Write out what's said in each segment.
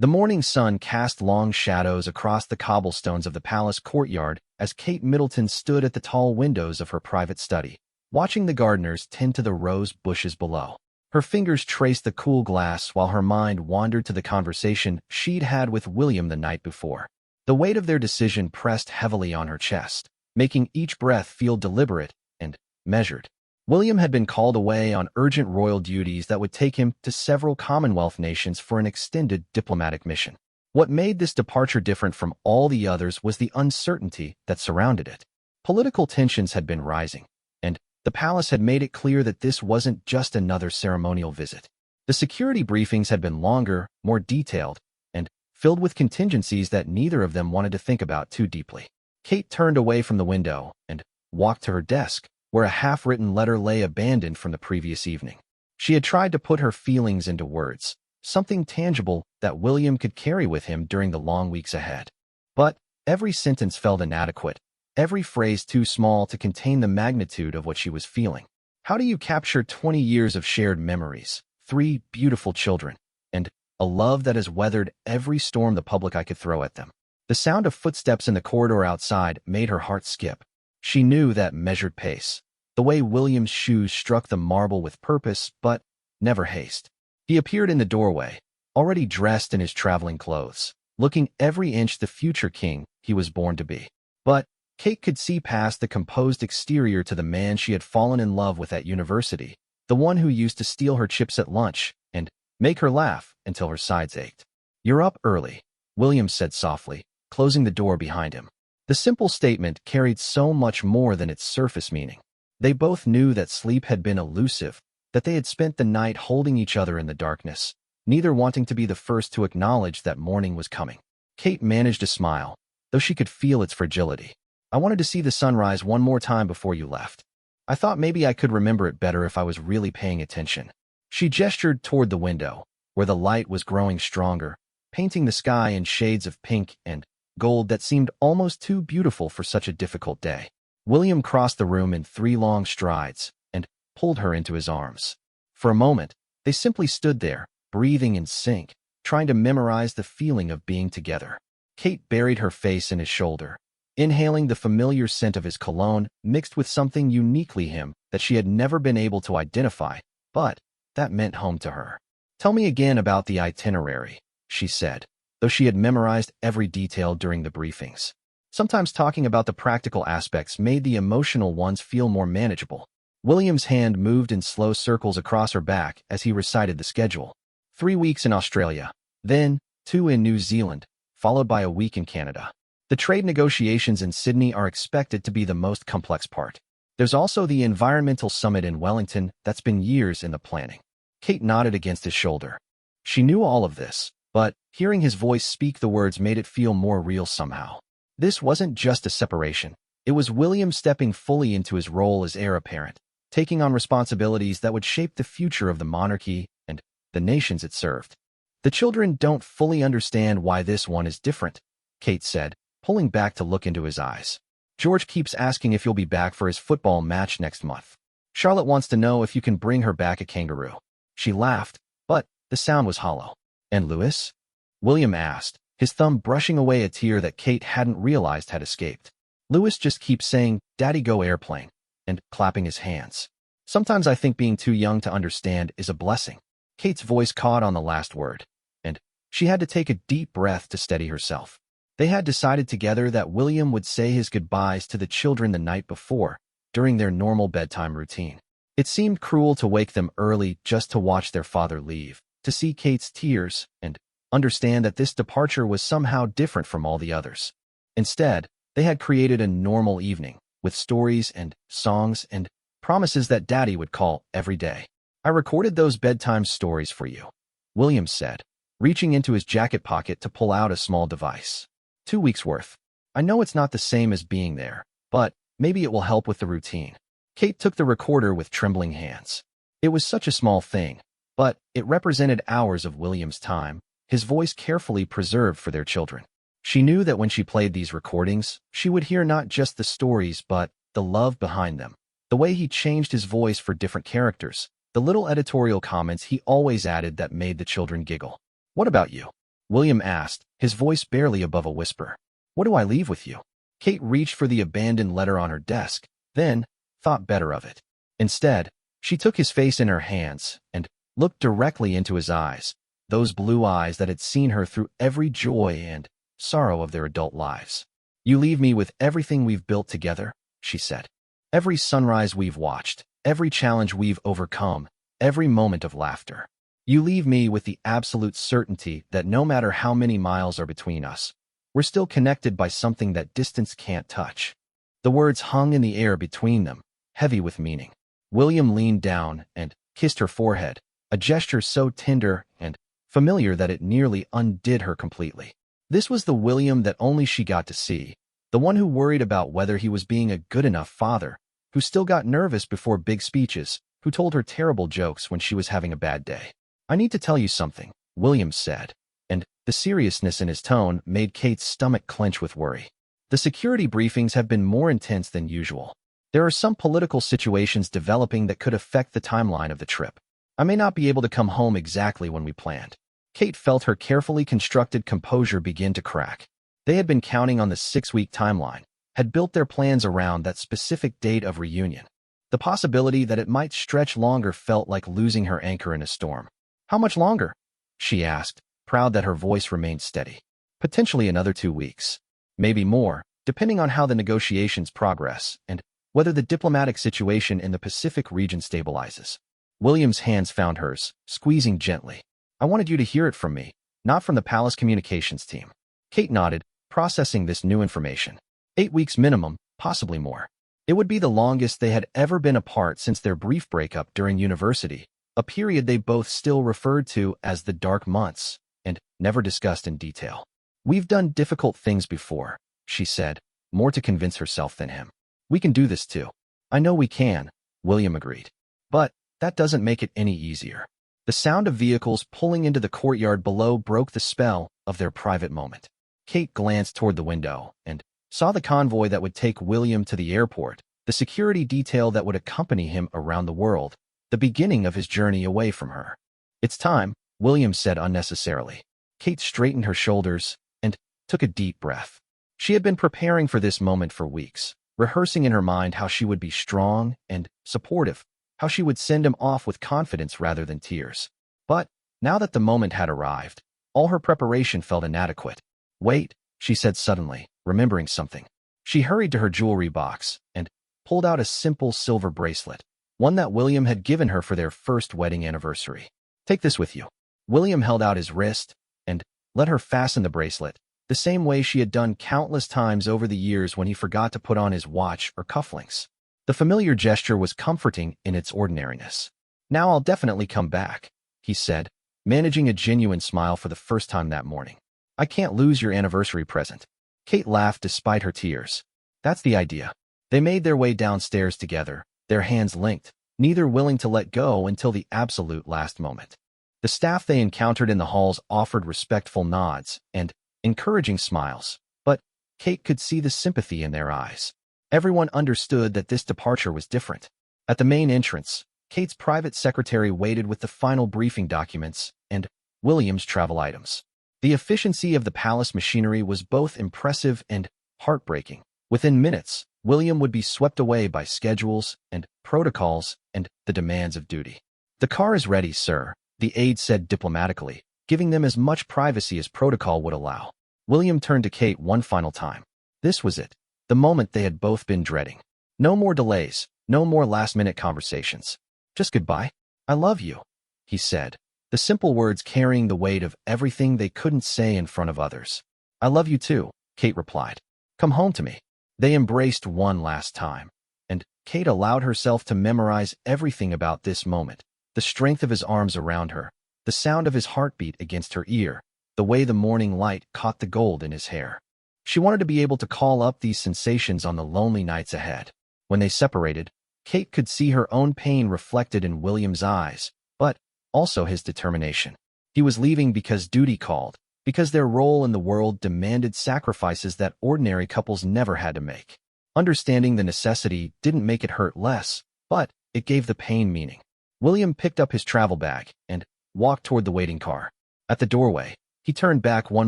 The morning sun cast long shadows across the cobblestones of the palace courtyard as Kate Middleton stood at the tall windows of her private study, watching the gardeners tend to the rose bushes below. Her fingers traced the cool glass while her mind wandered to the conversation she'd had with William the night before. The weight of their decision pressed heavily on her chest, making each breath feel deliberate and measured. William had been called away on urgent royal duties that would take him to several Commonwealth nations for an extended diplomatic mission. What made this departure different from all the others was the uncertainty that surrounded it. Political tensions had been rising, and the palace had made it clear that this wasn't just another ceremonial visit. The security briefings had been longer, more detailed, and filled with contingencies that neither of them wanted to think about too deeply. Kate turned away from the window and walked to her desk, where a half-written letter lay abandoned from the previous evening. She had tried to put her feelings into words, something tangible that William could carry with him during the long weeks ahead. But every sentence felt inadequate, every phrase too small to contain the magnitude of what she was feeling. How do you capture 20 years of shared memories, 3 beautiful children, and a love that has weathered every storm the public eye could throw at them? The sound of footsteps in the corridor outside made her heart skip. She knew that measured pace, the way William's shoes struck the marble with purpose, but never haste. He appeared in the doorway, already dressed in his traveling clothes, looking every inch the future king he was born to be. But Kate could see past the composed exterior to the man she had fallen in love with at university, the one who used to steal her chips at lunch and make her laugh until her sides ached. "You're up early," William said softly, closing the door behind him. The simple statement carried so much more than its surface meaning. They both knew that sleep had been elusive, that they had spent the night holding each other in the darkness, neither wanting to be the first to acknowledge that morning was coming. Kate managed a smile, though she could feel its fragility. "I wanted to see the sunrise one more time before you left. I thought maybe I could remember it better if I was really paying attention." She gestured toward the window, where the light was growing stronger, painting the sky in shades of pink and gold that seemed almost too beautiful for such a difficult day. William crossed the room in 3 long strides and pulled her into his arms. For a moment, they simply stood there, breathing in sync, trying to memorize the feeling of being together. Kate buried her face in his shoulder, inhaling the familiar scent of his cologne mixed with something uniquely him that she had never been able to identify, but that meant home to her. "Tell me again about the itinerary," she said, though she had memorized every detail during the briefings. Sometimes talking about the practical aspects made the emotional ones feel more manageable. William's hand moved in slow circles across her back as he recited the schedule. 3 weeks in Australia, then 2 in New Zealand, followed by a week in Canada. The trade negotiations in Sydney are expected to be the most complex part. There's also the environmental summit in Wellington that's been years in the planning. Kate nodded against his shoulder. She knew all of this, but hearing his voice speak the words made it feel more real somehow. This wasn't just a separation. It was William stepping fully into his role as heir apparent, taking on responsibilities that would shape the future of the monarchy and the nations it served. "The children don't fully understand why this one is different," Kate said, pulling back to look into his eyes. "George keeps asking if you'll be back for his football match next month. Charlotte wants to know if you can bring her back a kangaroo." She laughed, but the sound was hollow. "And Louis?" William asked, his thumb brushing away a tear that Kate hadn't realized had escaped. "Louis just keeps saying, 'Daddy, go airplane,' and clapping his hands. Sometimes I think being too young to understand is a blessing." Kate's voice caught on the last word, and she had to take a deep breath to steady herself. They had decided together that William would say his goodbyes to the children the night before, during their normal bedtime routine. It seemed cruel to wake them early just to watch their father leave, to see Kate's tears, and understand that this departure was somehow different from all the others. Instead, they had created a normal evening, with stories and songs and promises that Daddy would call every day. "I recorded those bedtime stories for you," William said, reaching into his jacket pocket to pull out a small device. 2 weeks' worth. "I know it's not the same as being there, but maybe it will help with the routine." Kate took the recorder with trembling hands. It was such a small thing, but it represented hours of William's time, his voice carefully preserved for their children. She knew that when she played these recordings, she would hear not just the stories but the love behind them, the way he changed his voice for different characters, the little editorial comments he always added that made the children giggle. "What about you?" William asked, his voice barely above a whisper. What do I leave with you? Kate reached for the abandoned letter on her desk, then thought better of it. Instead, she took his face in her hands and looked directly into his eyes, those blue eyes that had seen her through every joy and sorrow of their adult lives. You leave me with everything we've built together, she said. Every sunrise we've watched, every challenge we've overcome, every moment of laughter. You leave me with the absolute certainty that no matter how many miles are between us, we're still connected by something that distance can't touch. The words hung in the air between them, heavy with meaning. William leaned down and kissed her forehead, a gesture so tender and familiar that it nearly undid her completely. This was the William that only she got to see, the one who worried about whether he was being a good enough father, who still got nervous before big speeches, who told her terrible jokes when she was having a bad day. I need to tell you something, William said, and the seriousness in his tone made Kate's stomach clench with worry. The security briefings have been more intense than usual. There are some political situations developing that could affect the timeline of the trip. I may not be able to come home exactly when we planned. Kate felt her carefully constructed composure begin to crack. They had been counting on the 6-week timeline, had built their plans around that specific date of reunion. The possibility that it might stretch longer felt like losing her anchor in a storm. How much longer? She asked, proud that her voice remained steady. Potentially another 2 weeks. Maybe more, depending on how the negotiations progress and whether the diplomatic situation in the Pacific region stabilizes. William's hands found hers, squeezing gently. I wanted you to hear it from me, not from the palace communications team. Kate nodded, processing this new information. 8 weeks minimum, possibly more. It would be the longest they had ever been apart since their brief breakup during university, a period they both still referred to as the dark months, and never discussed in detail. We've done difficult things before, she said, more to convince herself than him. We can do this too. I know we can, William agreed. But that doesn't make it any easier. The sound of vehicles pulling into the courtyard below broke the spell of their private moment. Kate glanced toward the window and saw the convoy that would take William to the airport, the security detail that would accompany him around the world, the beginning of his journey away from her. It's time, William said unnecessarily. Kate straightened her shoulders and took a deep breath. She had been preparing for this moment for weeks, rehearsing in her mind how she would be strong and supportive, how she would send him off with confidence rather than tears. But now that the moment had arrived, all her preparation felt inadequate. Wait, she said suddenly, remembering something. She hurried to her jewelry box and pulled out a simple silver bracelet, one that William had given her for their first wedding anniversary. Take this with you. William held out his wrist and let her fasten the bracelet, the same way she had done countless times over the years when he forgot to put on his watch or cufflinks. The familiar gesture was comforting in its ordinariness. Now I'll definitely come back, he said, managing a genuine smile for the first time that morning. I can't lose your anniversary present. Kate laughed despite her tears. That's the idea. They made their way downstairs together, their hands linked, neither willing to let go until the absolute last moment. The staff they encountered in the halls offered respectful nods and encouraging smiles, but Kate could see the sympathy in their eyes. Everyone understood that this departure was different. At the main entrance, Kate's private secretary waited with the final briefing documents and William's travel items. The efficiency of the palace machinery was both impressive and heartbreaking. Within minutes, William would be swept away by schedules and protocols and the demands of duty. The car is ready, sir, the aide said diplomatically, giving them as much privacy as protocol would allow. William turned to Kate one final time. This was it, the moment they had both been dreading. No more delays, no more last-minute conversations. Just goodbye. I love you, he said, the simple words carrying the weight of everything they couldn't say in front of others. I love you too, Kate replied. Come home to me. They embraced one last time, and Kate allowed herself to memorize everything about this moment, the strength of his arms around her, the sound of his heartbeat against her ear, the way the morning light caught the gold in his hair. She wanted to be able to call up these sensations on the lonely nights ahead. When they separated, Kate could see her own pain reflected in William's eyes, but also his determination. He was leaving because duty called, because their role in the world demanded sacrifices that ordinary couples never had to make. Understanding the necessity didn't make it hurt less, but it gave the pain meaning. William picked up his travel bag and walked toward the waiting car. At the doorway, He turned back one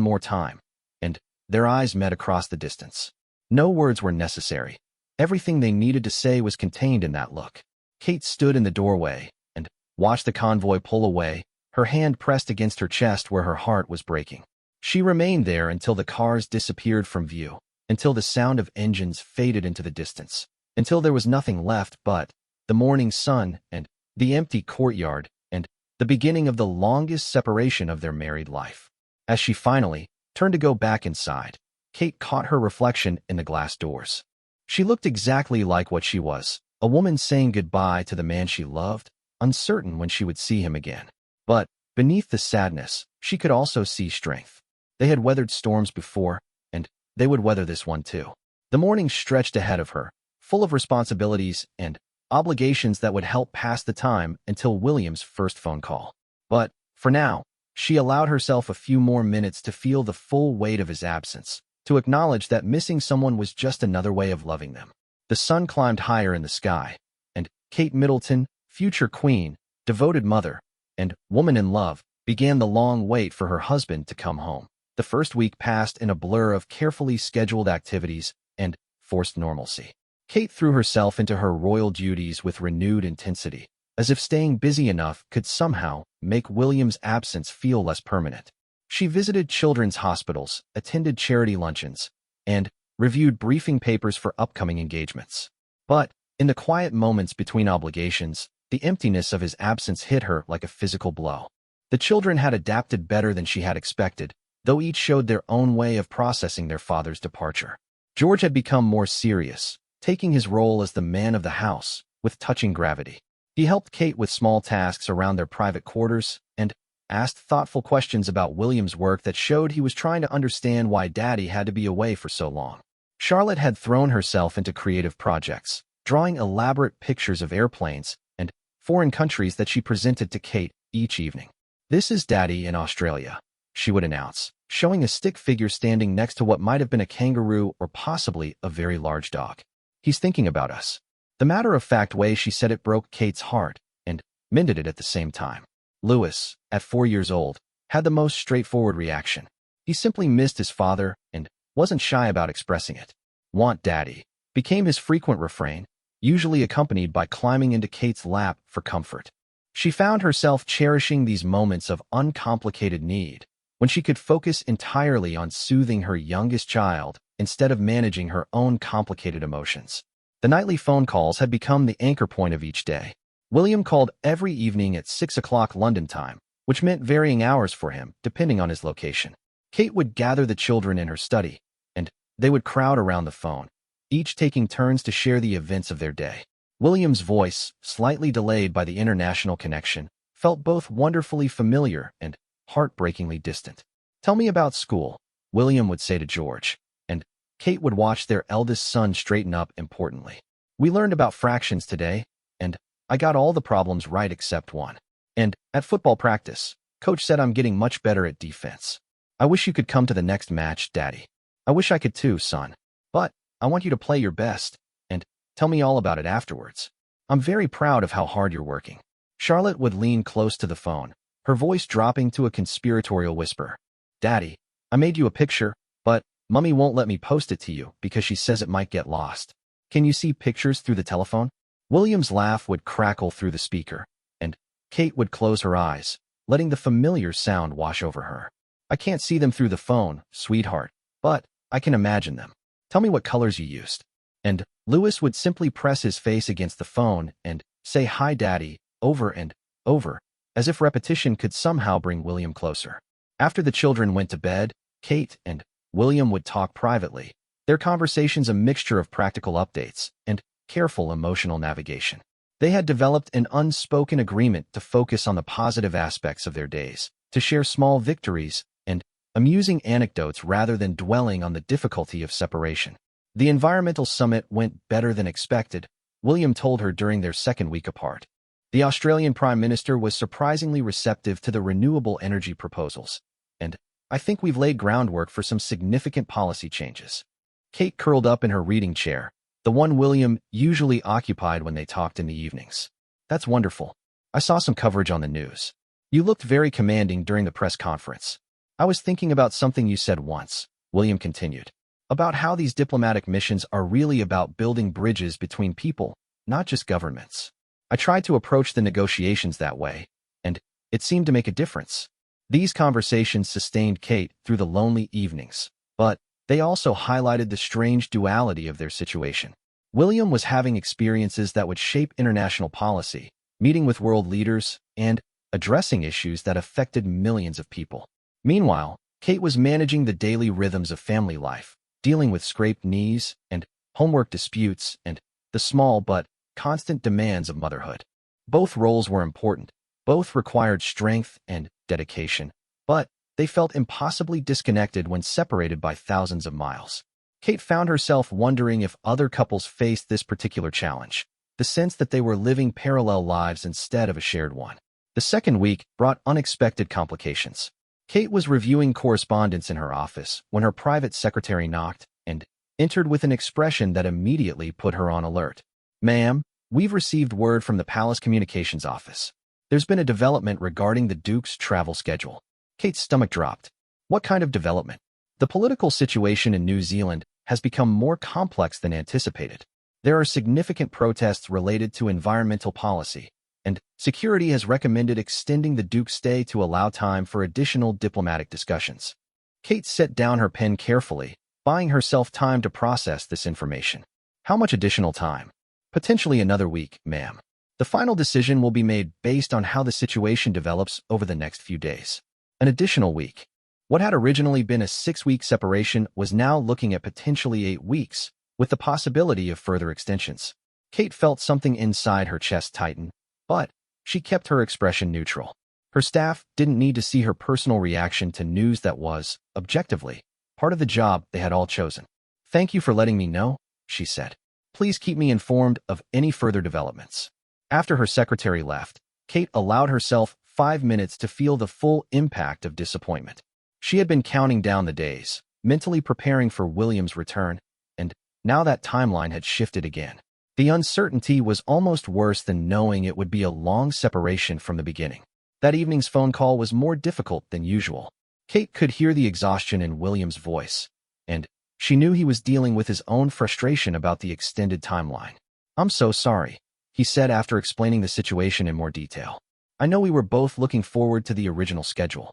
more time, and their eyes met across the distance. No words were necessary. Everything they needed to say was contained in that look. Kate stood in the doorway and watched the convoy pull away, her hand pressed against her chest where her heart was breaking. She remained there until the cars disappeared from view, until the sound of engines faded into the distance, until there was nothing left but the morning sun and the empty courtyard and the beginning of the longest separation of their married life. As she finally turned to go back inside, Kate caught her reflection in the glass doors. She looked exactly like what she was, a woman saying goodbye to the man she loved, uncertain when she would see him again. But beneath the sadness, she could also see strength. They had weathered storms before, and they would weather this one too. The morning stretched ahead of her, full of responsibilities and obligations that would help pass the time until William's first phone call. But, for now, she allowed herself a few more minutes to feel the full weight of his absence, to acknowledge that missing someone was just another way of loving them. The sun climbed higher in the sky, and Kate Middleton, future queen, devoted mother, and woman in love, began the long wait for her husband to come home. The first week passed in a blur of carefully scheduled activities and forced normalcy. Kate threw herself into her royal duties with renewed intensity, as if staying busy enough could somehow make William's absence feel less permanent. She visited children's hospitals, attended charity luncheons, and reviewed briefing papers for upcoming engagements. But, in the quiet moments between obligations, the emptiness of his absence hit her like a physical blow. The children had adapted better than she had expected, though each showed their own way of processing their father's departure. George had become more serious, taking his role as the man of the house with touching gravity. He helped Kate with small tasks around their private quarters and asked thoughtful questions about William's work that showed he was trying to understand why Daddy had to be away for so long. Charlotte had thrown herself into creative projects, drawing elaborate pictures of airplanes and foreign countries that she presented to Kate each evening. "This is Daddy in Australia," she would announce, showing a stick figure standing next to what might have been a kangaroo or possibly a very large dog. "He's thinking about us." The matter-of-fact way she said it broke Kate's heart and mended it at the same time. Louis, at 4 years old, had the most straightforward reaction. He simply missed his father and wasn't shy about expressing it. "Want Daddy" became his frequent refrain, usually accompanied by climbing into Kate's lap for comfort. She found herself cherishing these moments of uncomplicated need, when she could focus entirely on soothing her youngest child instead of managing her own complicated emotions. The nightly phone calls had become the anchor point of each day. William called every evening at 6 o'clock London time, which meant varying hours for him, depending on his location. Kate would gather the children in her study, and they would crowd around the phone, each taking turns to share the events of their day. William's voice, slightly delayed by the international connection, felt both wonderfully familiar and heartbreakingly distant. "Tell me about school," William would say to George, and Kate would watch their eldest son straighten up importantly. "We learned about fractions today, and I got all the problems right except one. And at football practice, Coach said I'm getting much better at defense. I wish you could come to the next match, Daddy. I wish I could too, son. But I want you to play your best, and tell me all about it afterwards. I'm very proud of how hard you're working." Charlotte would lean close to the phone, her voice dropping to a conspiratorial whisper. "Daddy, I made you a picture, but Mummy won't let me post it to you because she says it might get lost. Can you see pictures through the telephone?" William's laugh would crackle through the speaker, and Kate would close her eyes, letting the familiar sound wash over her. "I can't see them through the phone, sweetheart, but I can imagine them. Tell me what colors you used." And Louis would simply press his face against the phone and say "Hi, Daddy," over and over, as if repetition could somehow bring William closer. After the children went to bed, Kate and William would talk privately, their conversations a mixture of practical updates and careful emotional navigation. They had developed an unspoken agreement to focus on the positive aspects of their days, to share small victories and amusing anecdotes rather than dwelling on the difficulty of separation. The environmental summit went better than expected, William told her during their second week apart. The Australian Prime Minister was surprisingly receptive to the renewable energy proposals, and I think we've laid groundwork for some significant policy changes. Kate curled up in her reading chair, the one William usually occupied when they talked in the evenings. "That's wonderful. I saw some coverage on the news. You looked very commanding during the press conference. I was thinking about something you said once, William continued, about how these diplomatic missions are really about building bridges between people, not just governments. I tried to approach the negotiations that way, and it seemed to make a difference. These conversations sustained Kate through the lonely evenings, but they also highlighted the strange duality of their situation. William was having experiences that would shape international policy, meeting with world leaders, and addressing issues that affected millions of people. Meanwhile, Kate was managing the daily rhythms of family life, dealing with scraped knees and homework disputes and the small but constant demands of motherhood. Both roles were important, both required strength and dedication, but they felt impossibly disconnected when separated by thousands of miles. Kate found herself wondering if other couples faced this particular challenge, the sense that they were living parallel lives instead of a shared one. The second week brought unexpected complications. Kate was reviewing correspondence in her office when her private secretary knocked and entered with an expression that immediately put her on alert. "Ma'am, we've received word from the Palace Communications Office. There's been a development regarding the Duke's travel schedule." Kate's stomach dropped. What kind of development? The political situation in New Zealand has become more complex than anticipated. There are significant protests related to environmental policy, and security has recommended extending the Duke's stay to allow time for additional diplomatic discussions. Kate set down her pen carefully, buying herself time to process this information. How much additional time? Potentially another week, ma'am. The final decision will be made based on how the situation develops over the next few days. An additional week. What had originally been a 6-week separation was now looking at potentially 8 weeks, with the possibility of further extensions. Kate felt something inside her chest tighten, but she kept her expression neutral. Her staff didn't need to see her personal reaction to news that was, objectively, part of the job they had all chosen. "Thank you for letting me know," she said. "Please keep me informed of any further developments." After her secretary left, Kate allowed herself 5 minutes to feel the full impact of disappointment. She had been counting down the days, mentally preparing for William's return, and now that timeline had shifted again. The uncertainty was almost worse than knowing it would be a long separation from the beginning. That evening's phone call was more difficult than usual. Kate could hear the exhaustion in William's voice, and she knew he was dealing with his own frustration about the extended timeline. "I'm so sorry," he said after explaining the situation in more detail. "I know we were both looking forward to the original schedule."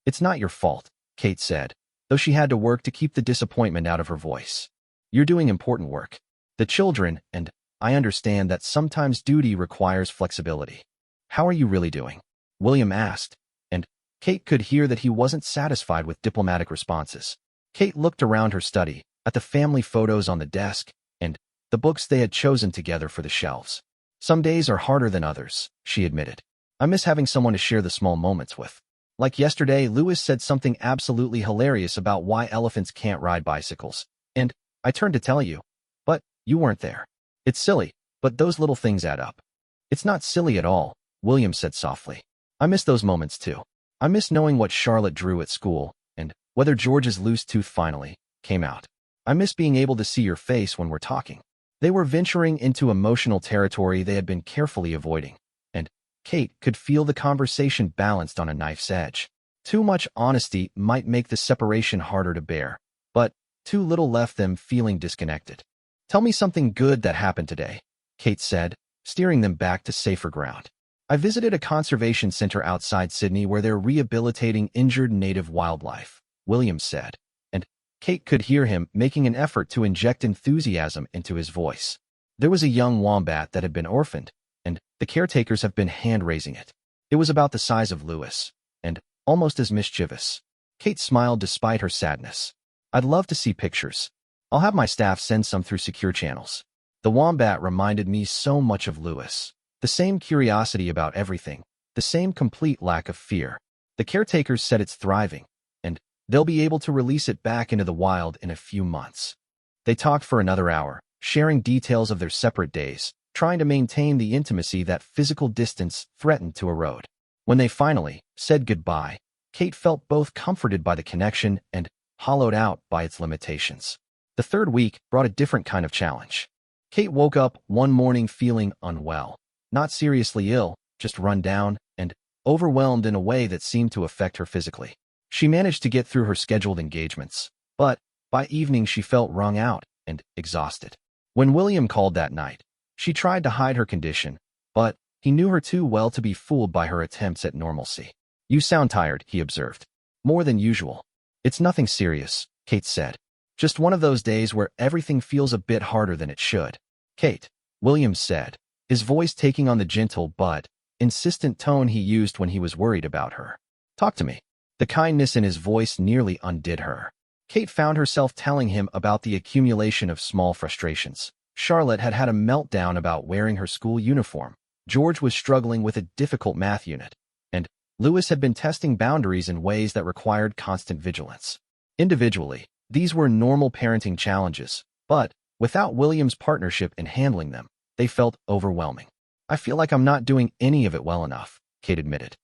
"It's not your fault," Kate said, though she had to work to keep the disappointment out of her voice. "You're doing important work. The children, and I understand that sometimes duty requires flexibility." "How are you really doing?" William asked, and Kate could hear that he wasn't satisfied with diplomatic responses. Kate looked around her study, at the family photos on the desk, and the books they had chosen together for the shelves. "Some days are harder than others," she admitted. "I miss having someone to share the small moments with. Like yesterday, Lewis said something absolutely hilarious about why elephants can't ride bicycles, and I turned to tell you, but you weren't there. It's silly, but those little things add up." "It's not silly at all," William said softly. "I miss those moments too. I miss knowing what Charlotte drew at school, and whether George's loose tooth finally came out. I miss being able to see your face when we're talking." They were venturing into emotional territory they had been carefully avoiding, and Kate could feel the conversation balanced on a knife's edge. Too much honesty might make the separation harder to bear, but too little left them feeling disconnected. "Tell me something good that happened today," Kate said, steering them back to safer ground. "I visited a conservation center outside Sydney where they're rehabilitating injured native wildlife," William said, and Kate could hear him making an effort to inject enthusiasm into his voice. "There was a young wombat that had been orphaned, and the caretakers have been hand-raising it. It was about the size of Lewis, and almost as mischievous." Kate smiled despite her sadness. "I'd love to see pictures. I'll have my staff send some through secure channels. The wombat reminded me so much of Lewis. The same curiosity about everything, the same complete lack of fear. The caretakers said it's thriving, and they'll be able to release it back into the wild in a few months." They talked for another hour, sharing details of their separate days, trying to maintain the intimacy that physical distance threatened to erode. When they finally said goodbye, Kate felt both comforted by the connection and hollowed out by its limitations. The third week brought a different kind of challenge. Kate woke up one morning feeling unwell, not seriously ill, just run down and overwhelmed in a way that seemed to affect her physically. She managed to get through her scheduled engagements, but by evening she felt wrung out and exhausted. When William called that night, she tried to hide her condition, but he knew her too well to be fooled by her attempts at normalcy. "You sound tired," he observed. "More than usual." "It's nothing serious," Kate said. "Just one of those days where everything feels a bit harder than it should." "Kate," William said, his voice taking on the gentle but insistent tone he used when he was worried about her. "Talk to me." The kindness in his voice nearly undid her. Kate found herself telling him about the accumulation of small frustrations. Charlotte had had a meltdown about wearing her school uniform. George was struggling with a difficult math unit, and Louis had been testing boundaries in ways that required constant vigilance. Individually, these were normal parenting challenges, but without William's partnership in handling them, they felt overwhelming. "I feel like I'm not doing any of it well enough," Kate admitted.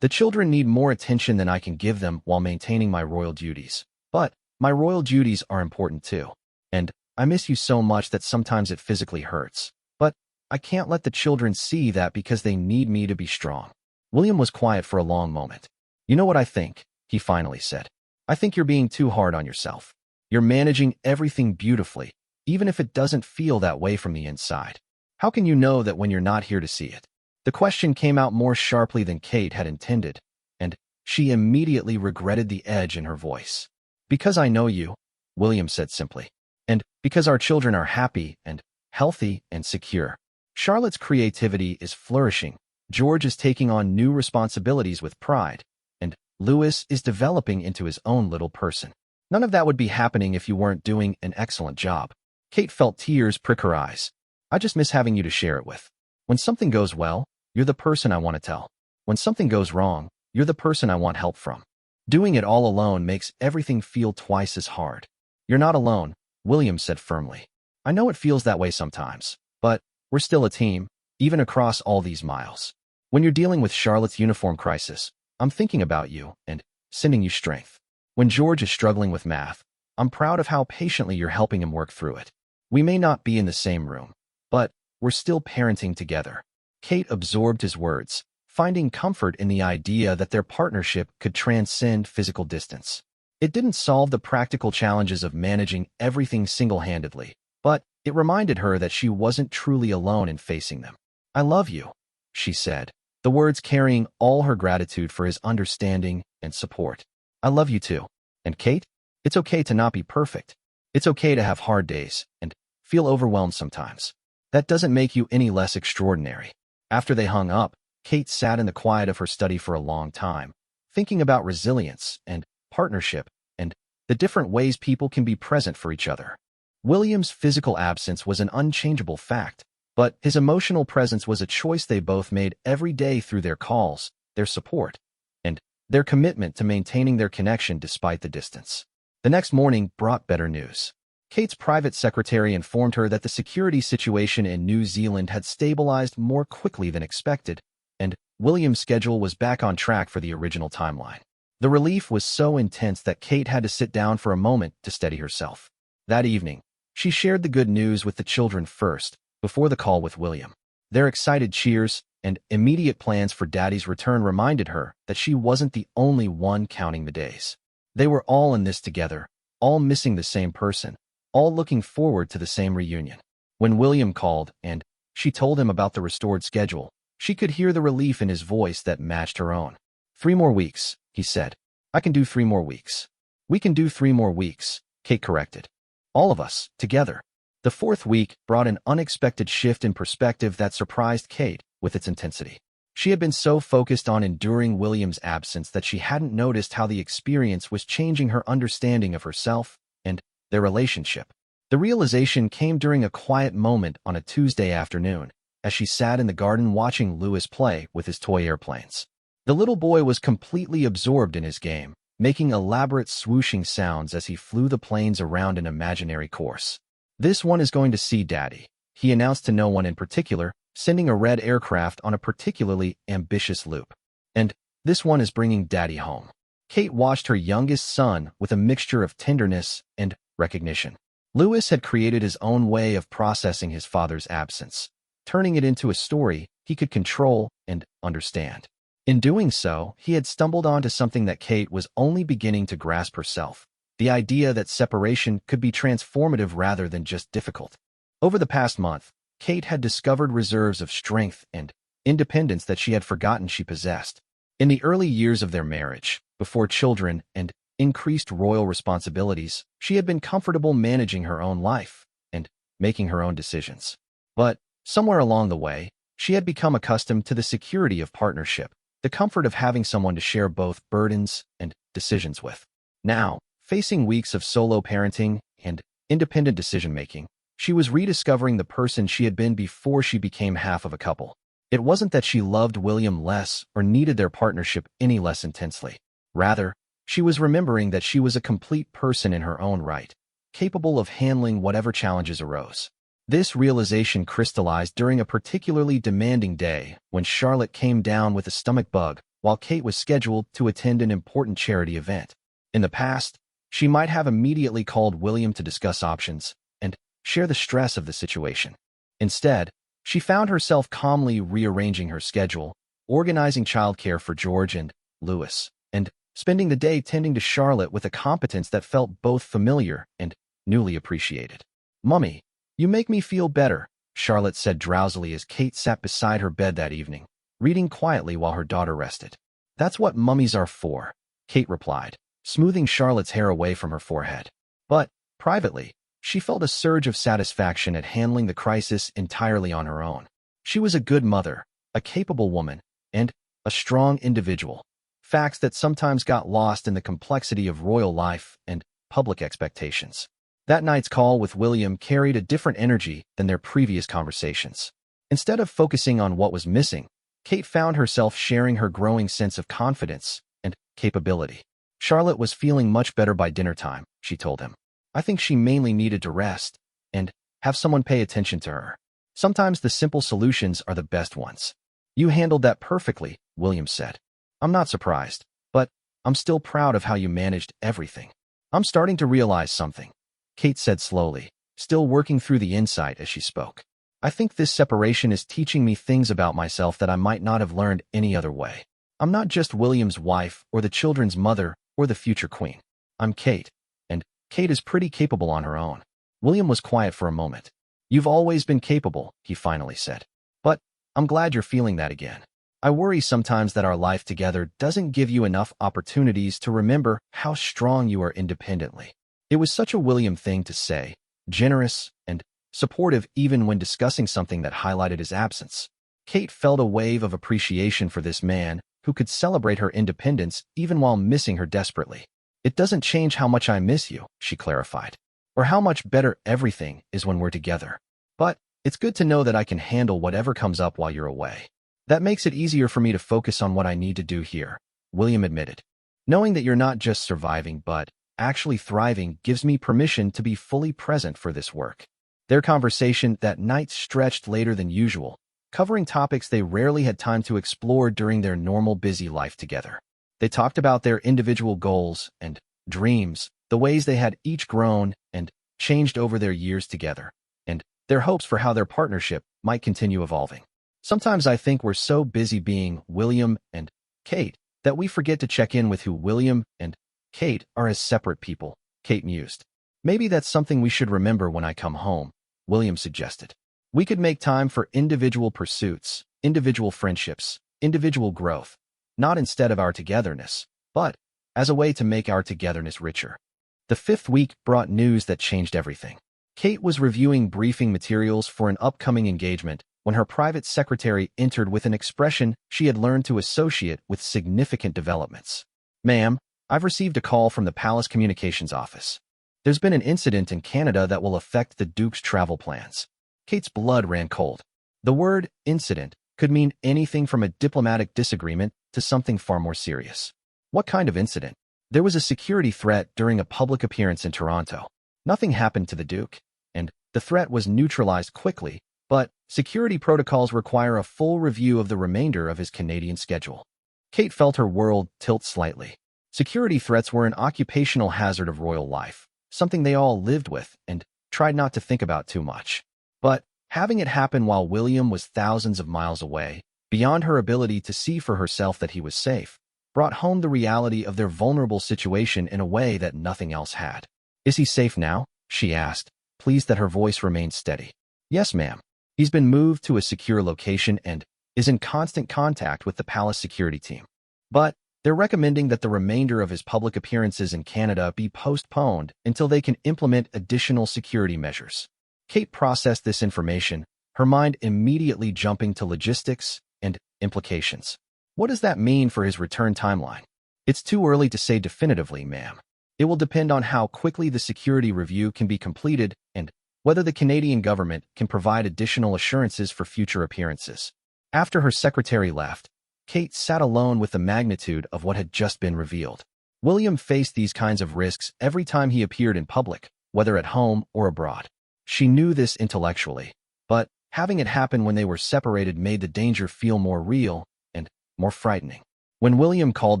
"The children need more attention than I can give them while maintaining my royal duties. But my royal duties are important too. And I miss you so much that sometimes it physically hurts. But I can't let the children see that because they need me to be strong." William was quiet for a long moment. "You know what I think?" he finally said. "I think you're being too hard on yourself. You're managing everything beautifully, even if it doesn't feel that way from the inside. How can you know that when you're not here to see it?" The question came out more sharply than Kate had intended, and she immediately regretted the edge in her voice. "Because I know you," William said simply. "And because our children are happy and healthy and secure. Charlotte's creativity is flourishing, George is taking on new responsibilities with pride, and Louis is developing into his own little person. None of that would be happening if you weren't doing an excellent job." Kate felt tears prick her eyes. "I just miss having you to share it with. When something goes well, you're the person I want to tell. When something goes wrong, you're the person I want help from. Doing it all alone makes everything feel twice as hard." "You're not alone," William said firmly. "I know it feels that way sometimes, but we're still a team, even across all these miles. When you're dealing with Charlotte's uniform crisis, I'm thinking about you and sending you strength. When George is struggling with math, I'm proud of how patiently you're helping him work through it. We may not be in the same room, but we're still parenting together." Kate absorbed his words, finding comfort in the idea that their partnership could transcend physical distance. It didn't solve the practical challenges of managing everything single-handedly, but it reminded her that she wasn't truly alone in facing them. "I love you," she said, the words carrying all her gratitude for his understanding and support. "I love you too. And Kate, it's okay to not be perfect. It's okay to have hard days and feel overwhelmed sometimes. That doesn't make you any less extraordinary." After they hung up, Kate sat in the quiet of her study for a long time, thinking about resilience and partnership and the different ways people can be present for each other. William's physical absence was an unchangeable fact, but his emotional presence was a choice they both made every day through their calls, their support, and their commitment to maintaining their connection despite the distance. The next morning brought better news. Kate's private secretary informed her that the security situation in New Zealand had stabilized more quickly than expected, and William's schedule was back on track for the original timeline. The relief was so intense that Kate had to sit down for a moment to steady herself. That evening, she shared the good news with the children first, before the call with William. Their excited cheers and immediate plans for Daddy's return reminded her that she wasn't the only one counting the days. They were all in this together, all missing the same person, all looking forward to the same reunion. When William called and she told him about the restored schedule, she could hear the relief in his voice that matched her own. "3 more weeks," he said. "I can do 3 more weeks." "We can do 3 more weeks," Kate corrected. "All of us, together." The 4th week brought an unexpected shift in perspective that surprised Kate with its intensity. She had been so focused on enduring William's absence that she hadn't noticed how the experience was changing her understanding of herself and their relationship. The realization came during a quiet moment on a Tuesday afternoon, as she sat in the garden watching Louis play with his toy airplanes. The little boy was completely absorbed in his game, making elaborate swooshing sounds as he flew the planes around an imaginary course. "This one is going to see Daddy," he announced to no one in particular, sending a red aircraft on a particularly ambitious loop. "And this one is bringing Daddy home." Kate watched her youngest son with a mixture of tenderness and recognition. Louis had created his own way of processing his father's absence, turning it into a story he could control and understand. In doing so, he had stumbled onto something that Kate was only beginning to grasp herself, the idea that separation could be transformative rather than just difficult. Over the past month, Kate had discovered reserves of strength and independence that she had forgotten she possessed. In the early years of their marriage, before children and increased royal responsibilities, she had been comfortable managing her own life and making her own decisions. But somewhere along the way, she had become accustomed to the security of partnership, the comfort of having someone to share both burdens and decisions with. Now, facing weeks of solo parenting and independent decision-making, she was rediscovering the person she had been before she became half of a couple. It wasn't that she loved William less or needed their partnership any less intensely. Rather, she was remembering that she was a complete person in her own right, capable of handling whatever challenges arose. This realization crystallized during a particularly demanding day when Charlotte came down with a stomach bug while Kate was scheduled to attend an important charity event. In the past, she might have immediately called William to discuss options and share the stress of the situation. Instead, she found herself calmly rearranging her schedule, organizing childcare for George and Louis, and spending the day tending to Charlotte with a competence that felt both familiar and newly appreciated. "Mummy, you make me feel better," Charlotte said drowsily as Kate sat beside her bed that evening, reading quietly while her daughter rested. "That's what mummies are for," Kate replied, smoothing Charlotte's hair away from her forehead. But, privately, she felt a surge of satisfaction at handling the crisis entirely on her own. She was a good mother, a capable woman, and a strong individual, facts that sometimes got lost in the complexity of royal life and public expectations. That night's call with William carried a different energy than their previous conversations. Instead of focusing on what was missing, Kate found herself sharing her growing sense of confidence and capability. Charlotte was feeling much better by dinner time, she told him. "I think she mainly needed to rest and have someone pay attention to her. Sometimes the simple solutions are the best ones." "You handled that perfectly," William said. "I'm not surprised, but I'm still proud of how you managed everything." "I'm starting to realize something," Kate said slowly, still working through the insight as she spoke. "I think this separation is teaching me things about myself that I might not have learned any other way. I'm not just William's wife or the children's mother or the future queen. I'm Kate, and Kate is pretty capable on her own." William was quiet for a moment. "You've always been capable," he finally said. "But I'm glad you're feeling that again. I worry sometimes that our life together doesn't give you enough opportunities to remember how strong you are independently." It was such a William thing to say, generous and supportive even when discussing something that highlighted his absence. Kate felt a wave of appreciation for this man who could celebrate her independence even while missing her desperately. "It doesn't change how much I miss you," she clarified, "or how much better everything is when we're together. But it's good to know that I can handle whatever comes up while you're away. That makes it easier for me to focus on what I need to do here," William admitted. "Knowing that you're not just surviving but actually thriving gives me permission to be fully present for this work." Their conversation that night stretched later than usual, covering topics they rarely had time to explore during their normal busy life together. They talked about their individual goals and dreams, the ways they had each grown and changed over their years together, and their hopes for how their partnership might continue evolving. "Sometimes I think we're so busy being William and Kate that we forget to check in with who William and Kate are as separate people," Kate mused. "Maybe that's something we should remember when I come home," William suggested. "We could make time for individual pursuits, individual friendships, individual growth, not instead of our togetherness, but as a way to make our togetherness richer." The fifth week brought news that changed everything. Kate was reviewing briefing materials for an upcoming engagement when her private secretary entered with an expression she had learned to associate with significant developments. "Ma'am, I've received a call from the Palace Communications Office. There's been an incident in Canada that will affect the Duke's travel plans." Kate's blood ran cold. The word incident could mean anything from a diplomatic disagreement to something far more serious. What kind of incident? There was a security threat during a public appearance in Toronto. Nothing happened to the Duke, and the threat was neutralized quickly, but security protocols require a full review of the remainder of his Canadian schedule. Kate felt her world tilt slightly. Security threats were an occupational hazard of royal life, something they all lived with and tried not to think about too much. But having it happen while William was thousands of miles away beyond her ability to see for herself that he was safe, brought home the reality of their vulnerable situation in a way that nothing else had. "Is he safe now?" she asked, pleased that her voice remained steady. "Yes, ma'am. He's been moved to a secure location and is in constant contact with the palace security team. But they're recommending that the remainder of his public appearances in Canada be postponed until they can implement additional security measures." Kate processed this information, her mind immediately jumping to logistics and implications. "What does that mean for his return timeline?" "It's too early to say definitively, ma'am. It will depend on how quickly the security review can be completed and whether the Canadian government can provide additional assurances for future appearances." After her secretary left, Kate sat alone with the magnitude of what had just been revealed. William faced these kinds of risks every time he appeared in public, whether at home or abroad. She knew this intellectually, but having it happen when they were separated made the danger feel more real and more frightening. When William called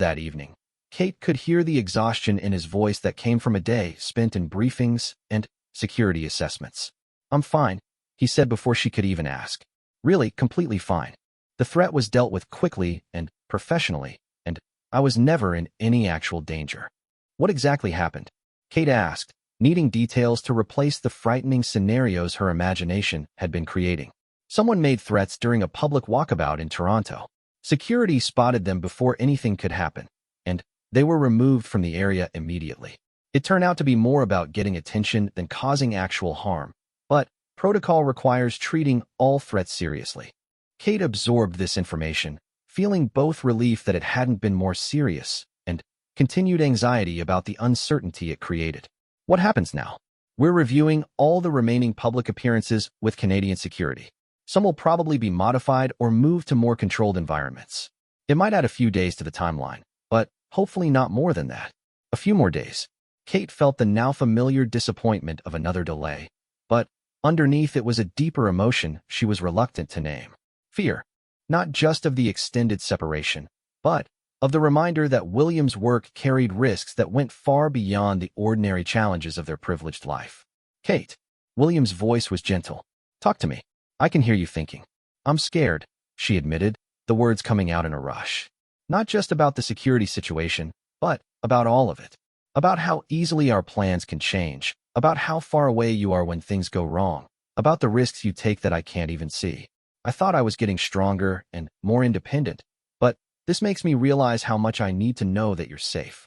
that evening, Kate could hear the exhaustion in his voice that came from a day spent in briefings and security assessments. "I'm fine," he said before she could even ask. "Really, completely fine. The threat was dealt with quickly and professionally, and I was never in any actual danger." "What exactly happened?" Kate asked, needing details to replace the frightening scenarios her imagination had been creating. "Someone made threats during a public walkabout in Toronto. Security spotted them before anything could happen, and they were removed from the area immediately. It turned out to be more about getting attention than causing actual harm, but protocol requires treating all threats seriously." Kate absorbed this information, feeling both relief that it hadn't been more serious and continued anxiety about the uncertainty it created. "What happens now?" "We're reviewing all the remaining public appearances with Canadian security. Some will probably be modified or moved to more controlled environments. It might add a few days to the timeline, but hopefully not more than that." A few more days. Kate felt the now familiar disappointment of another delay, but underneath it was a deeper emotion she was reluctant to name. Fear, not just of the extended separation, but of the reminder that William's work carried risks that went far beyond the ordinary challenges of their privileged life. "Kate," William's voice was gentle. "Talk to me. I can hear you thinking." "I'm scared," she admitted, the words coming out in a rush. "Not just about the security situation, but about all of it. About how easily our plans can change, about how far away you are when things go wrong, about the risks you take that I can't even see. I thought I was getting stronger and more independent, but this makes me realize how much I need to know that you're safe."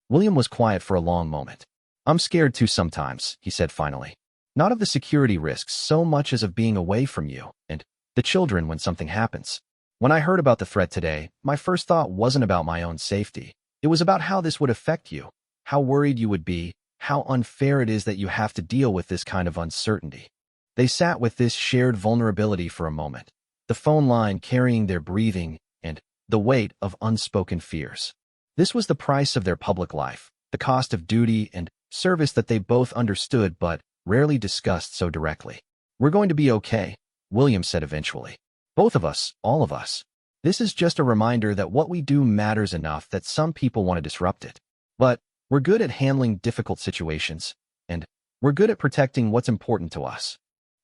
William was quiet for a long moment. "I'm scared too sometimes," he said finally. "Not of the security risks so much as of being away from you and the children when something happens. When I heard about the threat today, my first thought wasn't about my own safety. It was about how this would affect you, how worried you would be, how unfair it is that you have to deal with this kind of uncertainty." They sat with this shared vulnerability for a moment, the phone line carrying their breathing and the weight of unspoken fears. This was the price of their public life, the cost of duty and service that they both understood but rarely discussed so directly. "We're going to be okay," William said eventually. "Both of us, all of us. This is just a reminder that what we do matters enough that some people want to disrupt it. But we're good at handling difficult situations, and we're good at protecting what's important to us."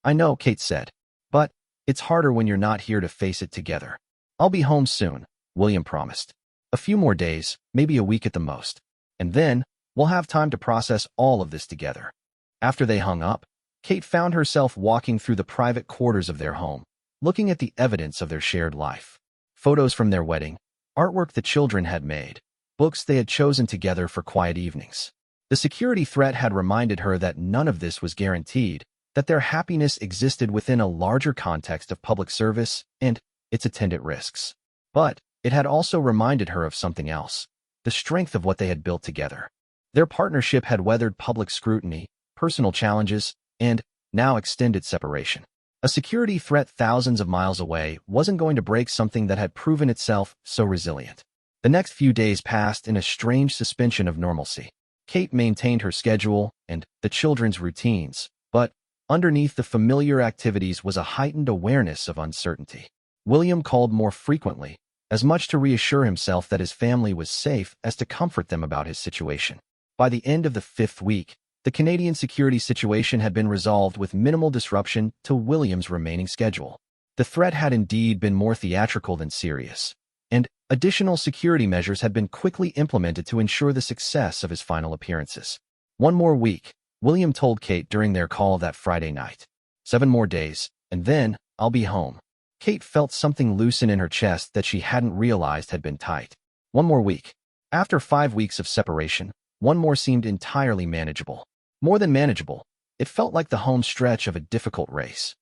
"I know," Kate said, "but it's harder when you're not here to face it together." "I'll be home soon," William promised. "A few more days, maybe a week at the most. And then we'll have time to process all of this together." After they hung up, Kate found herself walking through the private quarters of their home, looking at the evidence of their shared life. Photos from their wedding, artwork the children had made, books they had chosen together for quiet evenings. The security threat had reminded her that none of this was guaranteed, that their happiness existed within a larger context of public service and its attendant risks. But it had also reminded her of something else, the strength of what they had built together. Their partnership had weathered public scrutiny, personal challenges, and now extended separation. A security threat thousands of miles away wasn't going to break something that had proven itself so resilient. The next few days passed in a strange suspension of normalcy. Kate maintained her schedule and the children's routines, but underneath the familiar activities was a heightened awareness of uncertainty. William called more frequently, as much to reassure himself that his family was safe as to comfort them about his situation. By the end of the 5th week, the Canadian security situation had been resolved with minimal disruption to William's remaining schedule. The threat had indeed been more theatrical than serious, and additional security measures had been quickly implemented to ensure the success of his final appearances. 1 more week, William told Kate during their call that Friday night. 7 more days, and then I'll be home. Kate felt something loosen in her chest that she hadn't realized had been tight. 1 more week. After 5 weeks of separation, 1 more seemed entirely manageable. More than manageable, it felt like the home stretch of a difficult race.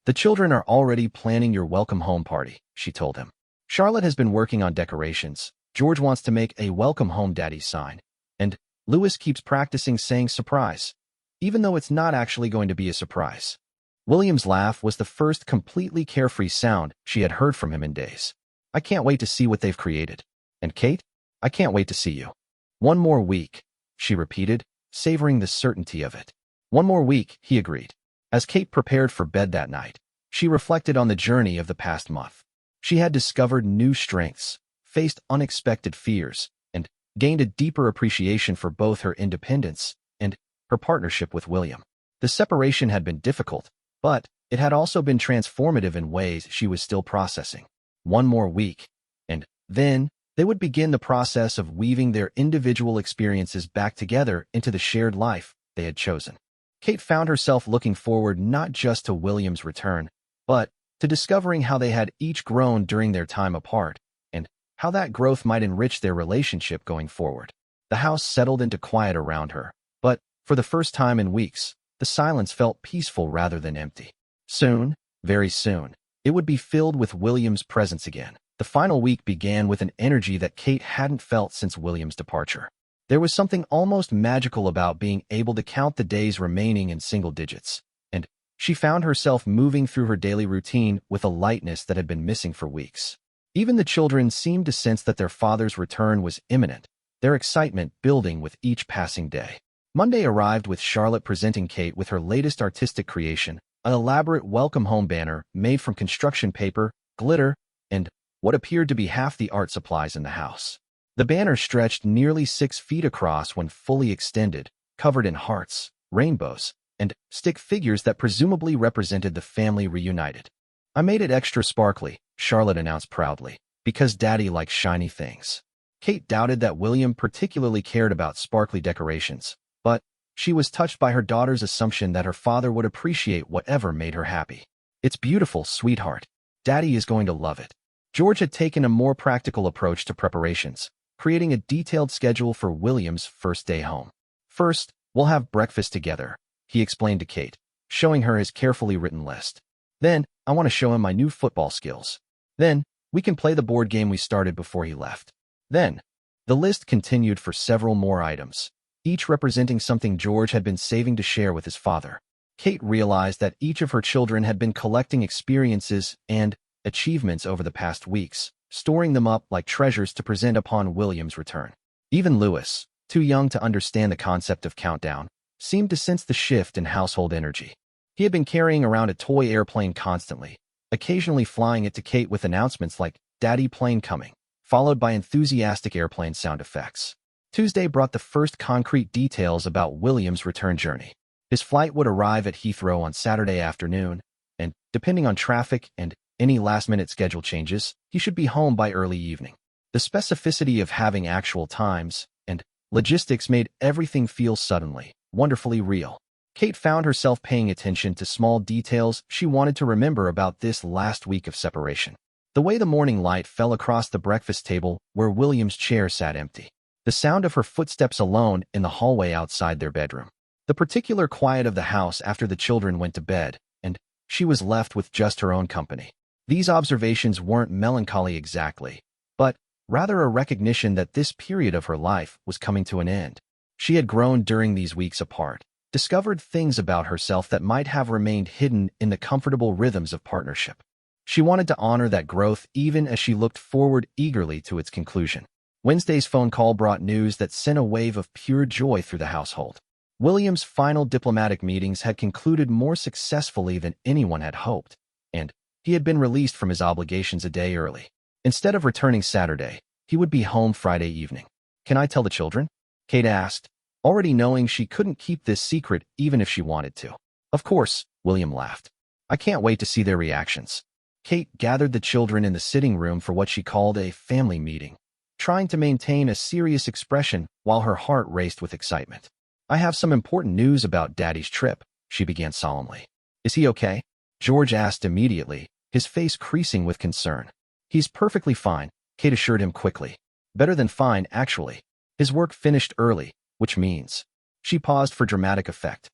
The children are already planning your welcome home party, she told him. Charlotte has been working on decorations. George wants to make a welcome home daddy sign. And Louis keeps practicing saying surprise, even though it's not actually going to be a surprise. William's laugh was the first completely carefree sound she had heard from him in days. I can't wait to see what they've created. And Kate, I can't wait to see you. 1 more week, she repeated, savoring the certainty of it. 1 more week, he agreed. As Kate prepared for bed that night, she reflected on the journey of the past month. She had discovered new strengths, faced unexpected fears, and gained a deeper appreciation for both her independence and her partnership with William. The separation had been difficult, but it had also been transformative in ways she was still processing. 1 more week, and then they would begin the process of weaving their individual experiences back together into the shared life they had chosen. Kate found herself looking forward not just to William's return, but to discovering how they had each grown during their time apart, and how that growth might enrich their relationship going forward. The house settled into quiet around her, but for the first time in weeks, the silence felt peaceful rather than empty. Soon, very soon, it would be filled with William's presence again. The final week began with an energy that Kate hadn't felt since William's departure. There was something almost magical about being able to count the days remaining in single digits, and she found herself moving through her daily routine with a lightness that had been missing for weeks. Even the children seemed to sense that their father's return was imminent, their excitement building with each passing day. Monday arrived with Charlotte presenting Kate with her latest artistic creation, an elaborate welcome home banner made from construction paper, glitter, and what appeared to be half the art supplies in the house. The banner stretched nearly 6 feet across when fully extended, covered in hearts, rainbows, and stick figures that presumably represented the family reunited. I made it extra sparkly, Charlotte announced proudly, because Daddy likes shiny things. Kate doubted that William particularly cared about sparkly decorations, but she was touched by her daughter's assumption that her father would appreciate whatever made her happy. It's beautiful, sweetheart. Daddy is going to love it. George had taken a more practical approach to preparations, creating a detailed schedule for William's first day home. First, we'll have breakfast together, he explained to Kate, showing her his carefully written list. Then, I want to show him my new football skills. Then, we can play the board game we started before he left. Then, the list continued for several more items, each representing something George had been saving to share with his father. Kate realized that each of her children had been collecting experiences and achievements over the past weeks, storing them up like treasures to present upon William's return. Even Louis, too young to understand the concept of countdown, seemed to sense the shift in household energy. He had been carrying around a toy airplane constantly, occasionally flying it to Kate with announcements like, "Daddy plane coming," followed by enthusiastic airplane sound effects. Tuesday brought the first concrete details about William's return journey. His flight would arrive at Heathrow on Saturday afternoon, and, depending on traffic and any last-minute schedule changes, he should be home by early evening. The specificity of having actual times and logistics made everything feel suddenly, wonderfully real. Kate found herself paying attention to small details she wanted to remember about this last week of separation. The way the morning light fell across the breakfast table where William's chair sat empty. The sound of her footsteps alone in the hallway outside their bedroom. The particular quiet of the house after the children went to bed, and she was left with just her own company. These observations weren't melancholy exactly, but rather a recognition that this period of her life was coming to an end. She had grown during these weeks apart, discovered things about herself that might have remained hidden in the comfortable rhythms of partnership. She wanted to honor that growth even as she looked forward eagerly to its conclusion. Wednesday's phone call brought news that sent a wave of pure joy through the household. William's final diplomatic meetings had concluded more successfully than anyone had hoped, and he had been released from his obligations a day early. Instead of returning Saturday, he would be home Friday evening. "Can I tell the children?" Kate asked, already knowing she couldn't keep this secret even if she wanted to. "Of course," William laughed. "I can't wait to see their reactions." Kate gathered the children in the sitting room for what she called a family meeting, trying to maintain a serious expression while her heart raced with excitement. "I have some important news about Daddy's trip," she began solemnly. "Is he okay?" George asked immediately, his face creasing with concern. "He's perfectly fine," Kate assured him quickly. "Better than fine, actually. His work finished early, which means—" She paused for dramatic effect.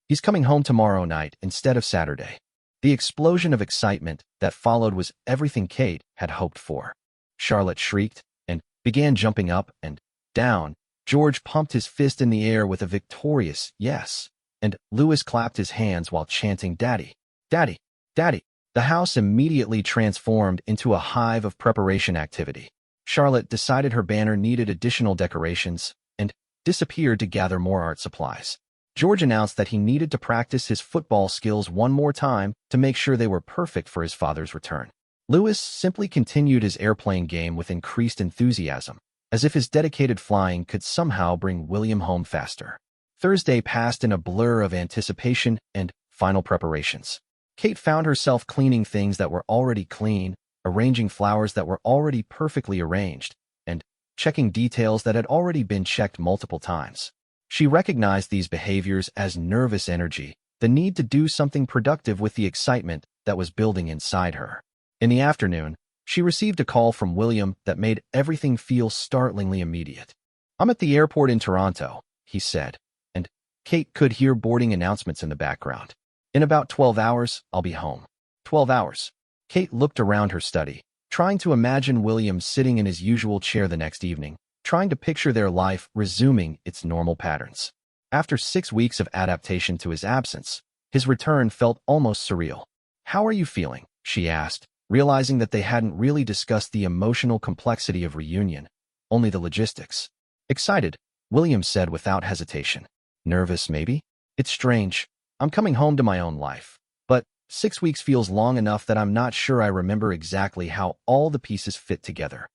"He's coming home tomorrow night instead of Saturday." The explosion of excitement that followed was everything Kate had hoped for. Charlotte shrieked and began jumping up and down. George pumped his fist in the air with a victorious yes, and Louis clapped his hands while chanting, "Daddy! Daddy! Daddy!" The house immediately transformed into a hive of preparation activity. Charlotte decided her banner needed additional decorations and disappeared to gather more art supplies. George announced that he needed to practice his football skills one more time to make sure they were perfect for his father's return. Louis simply continued his airplane game with increased enthusiasm, as if his dedicated flying could somehow bring William home faster. Thursday passed in a blur of anticipation and final preparations. Kate found herself cleaning things that were already clean, arranging flowers that were already perfectly arranged, and checking details that had already been checked multiple times. She recognized these behaviors as nervous energy, the need to do something productive with the excitement that was building inside her. In the afternoon, she received a call from William that made everything feel startlingly immediate. "I'm at the airport in Toronto," he said, and Kate could hear boarding announcements in the background. "In about 12 hours, I'll be home." 12 hours. Kate looked around her study, trying to imagine William sitting in his usual chair the next evening, trying to picture their life resuming its normal patterns. After 6 weeks of adaptation to his absence, his return felt almost surreal. "How are you feeling?" she asked, realizing that they hadn't really discussed the emotional complexity of reunion, only the logistics. "Excited," William said without hesitation. "Nervous, maybe? It's strange. I'm coming home to my own life, but 6 weeks feels long enough that I'm not sure I remember exactly how all the pieces fit together."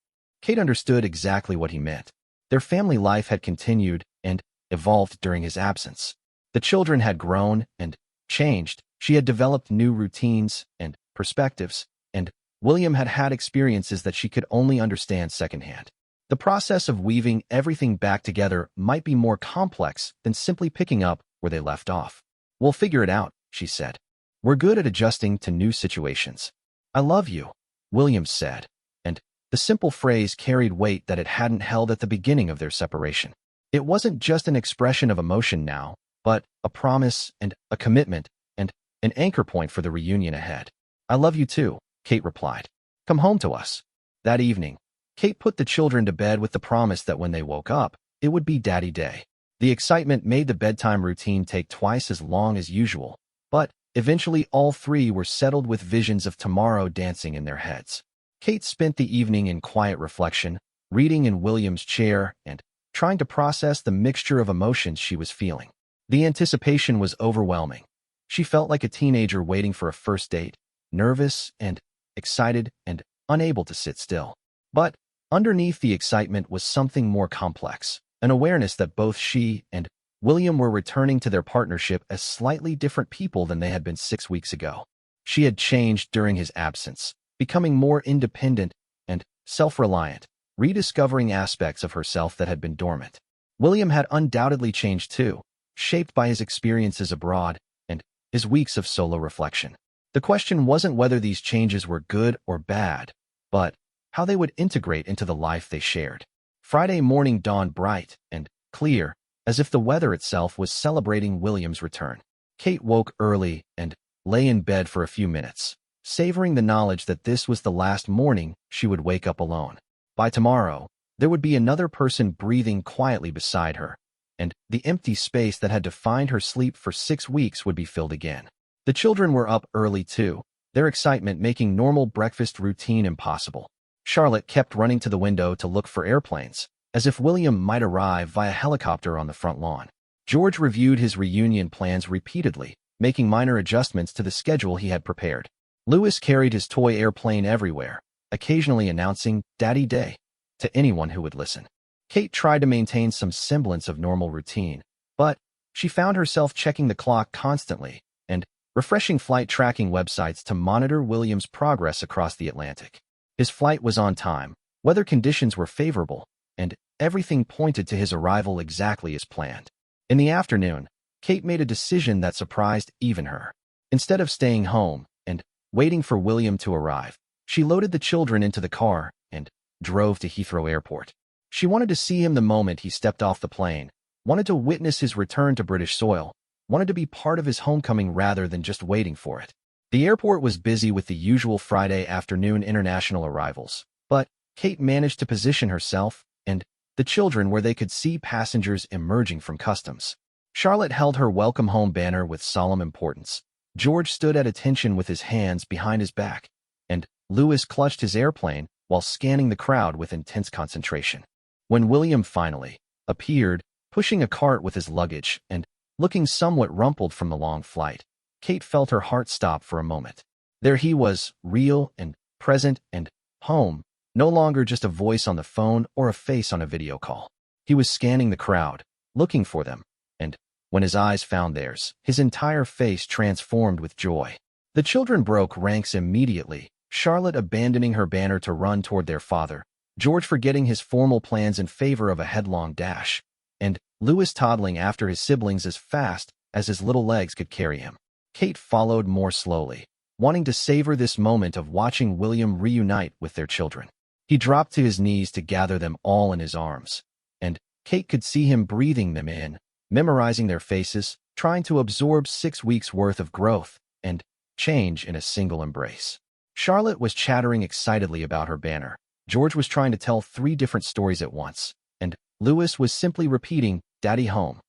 Kate understood exactly what he meant. Their family life had continued and evolved during his absence. The children had grown and changed. She had developed new routines and perspectives, and William had had experiences that she could only understand secondhand. The process of weaving everything back together might be more complex than simply picking up where they left off. "We'll figure it out," she said. "We're good at adjusting to new situations." "I love you," William said, and the simple phrase carried weight that it hadn't held at the beginning of their separation. It wasn't just an expression of emotion now, but a promise and a commitment and an anchor point for the reunion ahead. "I love you too," Kate replied. "Come home to us." That evening, Kate put the children to bed with the promise that when they woke up, it would be Daddy Day. The excitement made the bedtime routine take twice as long as usual, but eventually all three were settled with visions of tomorrow dancing in their heads. Kate spent the evening in quiet reflection, reading in William's chair and trying to process the mixture of emotions she was feeling. The anticipation was overwhelming. She felt like a teenager waiting for a first date, nervous and excited and unable to sit still. But underneath the excitement was something more complex, an awareness that both she and William were returning to their partnership as slightly different people than they had been 6 weeks ago. She had changed during his absence, becoming more independent and self-reliant, rediscovering aspects of herself that had been dormant. William had undoubtedly changed too, shaped by his experiences abroad and his weeks of solo reflection. The question wasn't whether these changes were good or bad, but how they would integrate into the life they shared. Friday morning dawned bright and clear, as if the weather itself was celebrating William's return. Kate woke early and lay in bed for a few minutes, savoring the knowledge that this was the last morning she would wake up alone. By tomorrow, there would be another person breathing quietly beside her, and the empty space that had defined her sleep for 6 weeks would be filled again. The children were up early too, their excitement making normal breakfast routine impossible. Charlotte kept running to the window to look for airplanes, as if William might arrive via helicopter on the front lawn. George reviewed his reunion plans repeatedly, making minor adjustments to the schedule he had prepared. Louis carried his toy airplane everywhere, occasionally announcing Daddy Day to anyone who would listen. Kate tried to maintain some semblance of normal routine, but she found herself checking the clock constantly and refreshing flight tracking websites to monitor William's progress across the Atlantic. His flight was on time, weather conditions were favorable, and everything pointed to his arrival exactly as planned. In the afternoon, Kate made a decision that surprised even her. Instead of staying home and waiting for William to arrive, she loaded the children into the car and drove to Heathrow Airport. She wanted to see him the moment he stepped off the plane, wanted to witness his return to British soil, wanted to be part of his homecoming rather than just waiting for it. The airport was busy with the usual Friday afternoon international arrivals, but Kate managed to position herself and the children where they could see passengers emerging from customs. Charlotte held her welcome home banner with solemn importance. George stood at attention with his hands behind his back, and Louis clutched his airplane while scanning the crowd with intense concentration. When William finally appeared, pushing a cart with his luggage and looking somewhat rumpled from the long flight, Kate felt her heart stop for a moment. There he was, real and present and home, no longer just a voice on the phone or a face on a video call. He was scanning the crowd, looking for them, and when his eyes found theirs, his entire face transformed with joy. The children broke ranks immediately, Charlotte abandoning her banner to run toward their father, George forgetting his formal plans in favor of a headlong dash, and Louis toddling after his siblings as fast as his little legs could carry him. Kate followed more slowly, wanting to savor this moment of watching William reunite with their children. He dropped to his knees to gather them all in his arms, and Kate could see him breathing them in, memorizing their faces, trying to absorb 6 weeks' worth of growth and change in a single embrace. Charlotte was chattering excitedly about her banner. George was trying to tell 3 different stories at once, and Louis was simply repeating, Daddy home,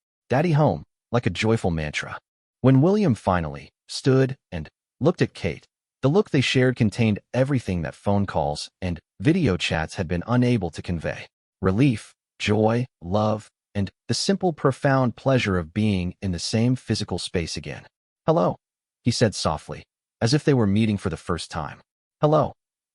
like a joyful mantra. When William finally stood and looked at Kate, the look they shared contained everything that phone calls and video chats had been unable to convey. Relief, joy, love, and the simple, profound pleasure of being in the same physical space again. Hello, he said softly, as if they were meeting for the first time. Hello,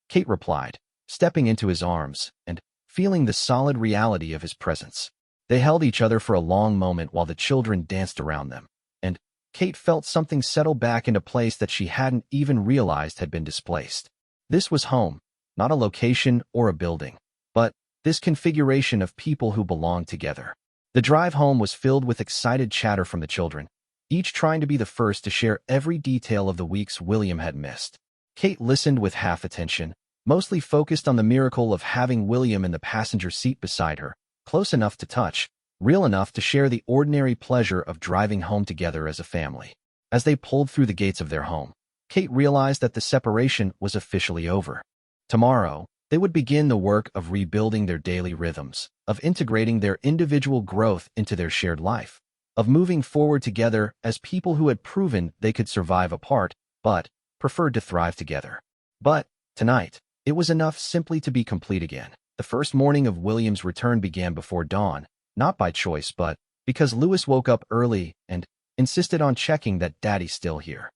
Kate replied, stepping into his arms and feeling the solid reality of his presence. They held each other for a long moment while the children danced around them, and Kate felt something settle back into place that she hadn't even realized had been displaced. This was home, not a location or a building, but this configuration of people who belonged together. The drive home was filled with excited chatter from the children, each trying to be the first to share every detail of the weeks William had missed. Kate listened with half attention, mostly focused on the miracle of having William in the passenger seat beside her, close enough to touch, real enough to share the ordinary pleasure of driving home together as a family. As they pulled through the gates of their home, Kate realized that the separation was officially over. Tomorrow, they would begin the work of rebuilding their daily rhythms, of integrating their individual growth into their shared life, of moving forward together as people who had proven they could survive apart, but preferred to thrive together. But tonight, it was enough simply to be complete again. The first morning of William's return began before dawn, not by choice but because Louis woke up early and insisted on checking that Daddy's still here.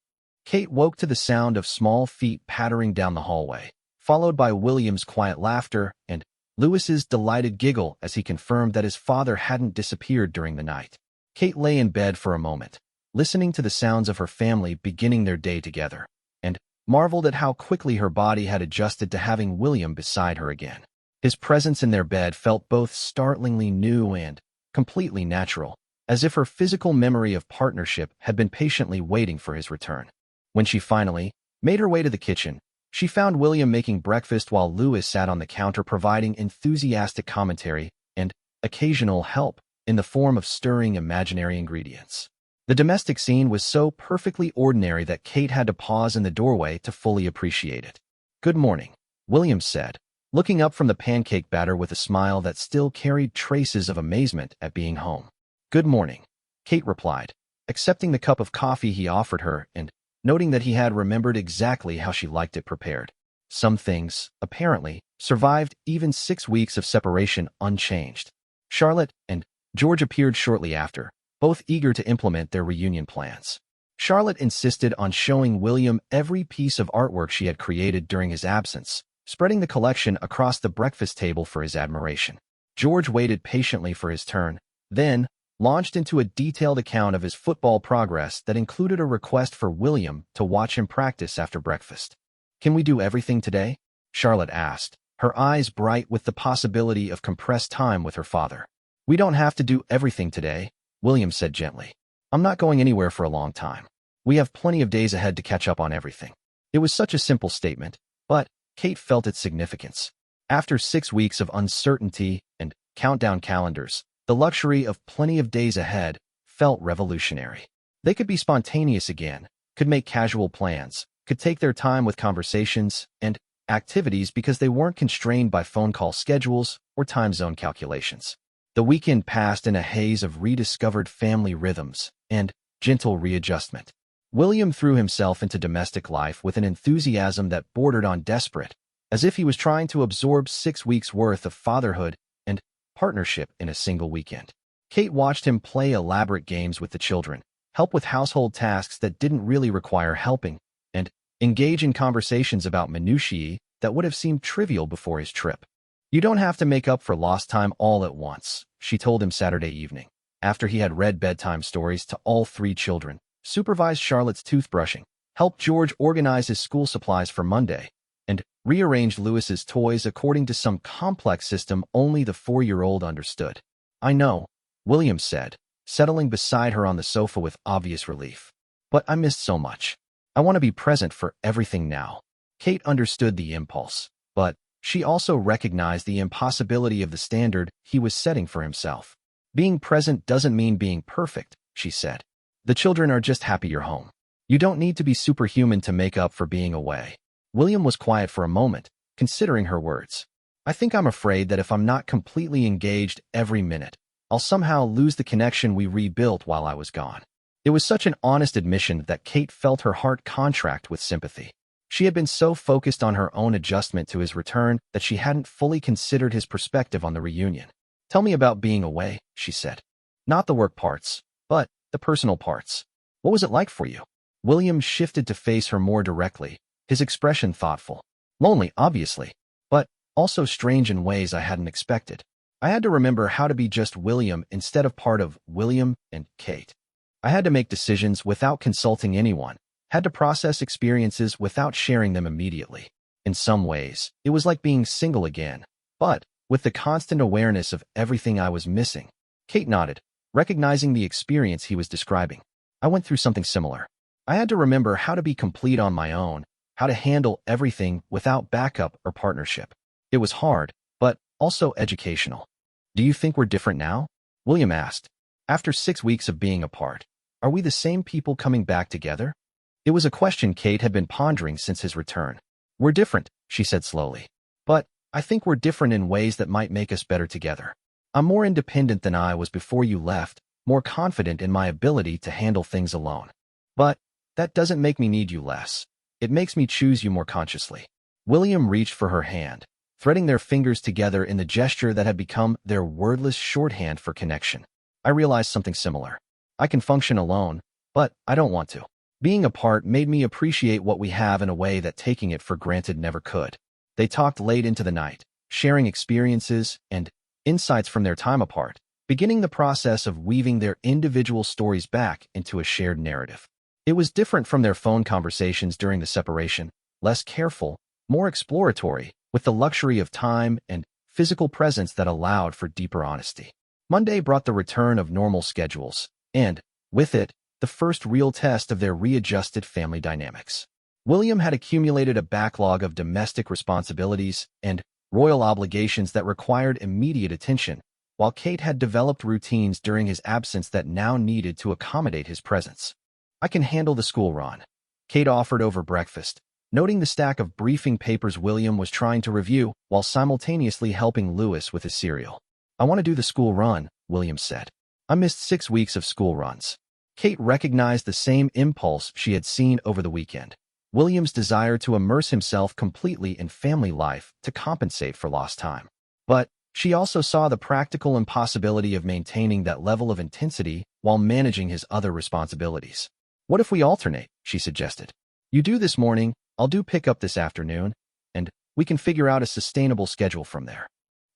Kate woke to the sound of small feet pattering down the hallway, followed by William's quiet laughter and Louis's delighted giggle as he confirmed that his father hadn't disappeared during the night. Kate lay in bed for a moment, listening to the sounds of her family beginning their day together, and marveled at how quickly her body had adjusted to having William beside her again. His presence in their bed felt both startlingly new and completely natural, as if her physical memory of partnership had been patiently waiting for his return. When she finally made her way to the kitchen, she found William making breakfast while Louis sat on the counter providing enthusiastic commentary and occasional help in the form of stirring imaginary ingredients. The domestic scene was so perfectly ordinary that Kate had to pause in the doorway to fully appreciate it. "Good morning," William said, looking up from the pancake batter with a smile that still carried traces of amazement at being home. "Good morning," Kate replied, accepting the cup of coffee he offered her and noting that he had remembered exactly how she liked it prepared. Some things, apparently, survived even 6 weeks of separation unchanged. Charlotte and George appeared shortly after, both eager to implement their reunion plans. Charlotte insisted on showing William every piece of artwork she had created during his absence, spreading the collection across the breakfast table for his admiration. George waited patiently for his turn, then, launched into a detailed account of his football progress that included a request for William to watch him practice after breakfast. "Can we do everything today?" Charlotte asked, her eyes bright with the possibility of compressed time with her father. "We don't have to do everything today," William said gently. "I'm not going anywhere for a long time. We have plenty of days ahead to catch up on everything." It was such a simple statement, but Kate felt its significance. After 6 weeks of uncertainty and countdown calendars, the luxury of plenty of days ahead felt revolutionary. They could be spontaneous again, could make casual plans, could take their time with conversations and activities because they weren't constrained by phone call schedules or time zone calculations. The weekend passed in a haze of rediscovered family rhythms and gentle readjustment. William threw himself into domestic life with an enthusiasm that bordered on desperate, as if he was trying to absorb 6 weeks' worth of fatherhood and partnership in a single weekend. Kate watched him play elaborate games with the children, help with household tasks that didn't really require helping, and engage in conversations about minutiae that would have seemed trivial before his trip. "You don't have to make up for lost time all at once," she told him Saturday evening, after he had read bedtime stories to all 3 children, supervised Charlotte's toothbrushing, helped George organize his school supplies for Monday, and rearranged Louis's toys according to some complex system only the 4-year-old understood. "I know," William said, settling beside her on the sofa with obvious relief. "But I missed so much. I want to be present for everything now." Kate understood the impulse, but she also recognized the impossibility of the standard he was setting for himself. "Being present doesn't mean being perfect," she said. "The children are just happy you're home. You don't need to be superhuman to make up for being away." William was quiet for a moment, considering her words. "I think I'm afraid that if I'm not completely engaged every minute, I'll somehow lose the connection we rebuilt while I was gone." It was such an honest admission that Kate felt her heart contract with sympathy. She had been so focused on her own adjustment to his return that she hadn't fully considered his perspective on the reunion. "Tell me about being away," she said. "Not the work parts, but the personal parts. What was it like for you?" William shifted to face her more directly, his expression thoughtful. "Lonely, obviously, but also strange in ways I hadn't expected. I had to remember how to be just William instead of part of William and Kate. I had to make decisions without consulting anyone, had to process experiences without sharing them immediately. In some ways, it was like being single again, but with the constant awareness of everything I was missing." Kate nodded, recognizing the experience he was describing. "I went through something similar. I had to remember how to be complete on my own, how to handle everything without backup or partnership. It was hard, but also educational." "Do you think we're different now?" William asked. "After 6 weeks of being apart, are we the same people coming back together?" It was a question Kate had been pondering since his return. "We're different," she said slowly. "But I think we're different in ways that might make us better together. I'm more independent than I was before you left, more confident in my ability to handle things alone. But that doesn't make me need you less. It makes me choose you more consciously." William reached for her hand, threading their fingers together in the gesture that had become their wordless shorthand for connection. "I realized something similar. I can function alone, but I don't want to. Being apart made me appreciate what we have in a way that taking it for granted never could." They talked late into the night, sharing experiences and insights from their time apart, beginning the process of weaving their individual stories back into a shared narrative. It was different from their phone conversations during the separation, less careful, more exploratory, with the luxury of time and physical presence that allowed for deeper honesty. Monday brought the return of normal schedules, and, with it, the first real test of their readjusted family dynamics. William had accumulated a backlog of domestic responsibilities and royal obligations that required immediate attention, while Kate had developed routines during his absence that now needed to accommodate his presence. "I can handle the school run," Kate offered over breakfast, noting the stack of briefing papers William was trying to review while simultaneously helping Louis with his cereal. "I want to do the school run," William said. "I missed 6 weeks of school runs." Kate recognized the same impulse she had seen over the weekend. William's desire to immerse himself completely in family life to compensate for lost time. But she also saw the practical impossibility of maintaining that level of intensity while managing his other responsibilities. "What if we alternate?" she suggested. "You do this morning, I'll do pickup this afternoon, and we can figure out a sustainable schedule from there."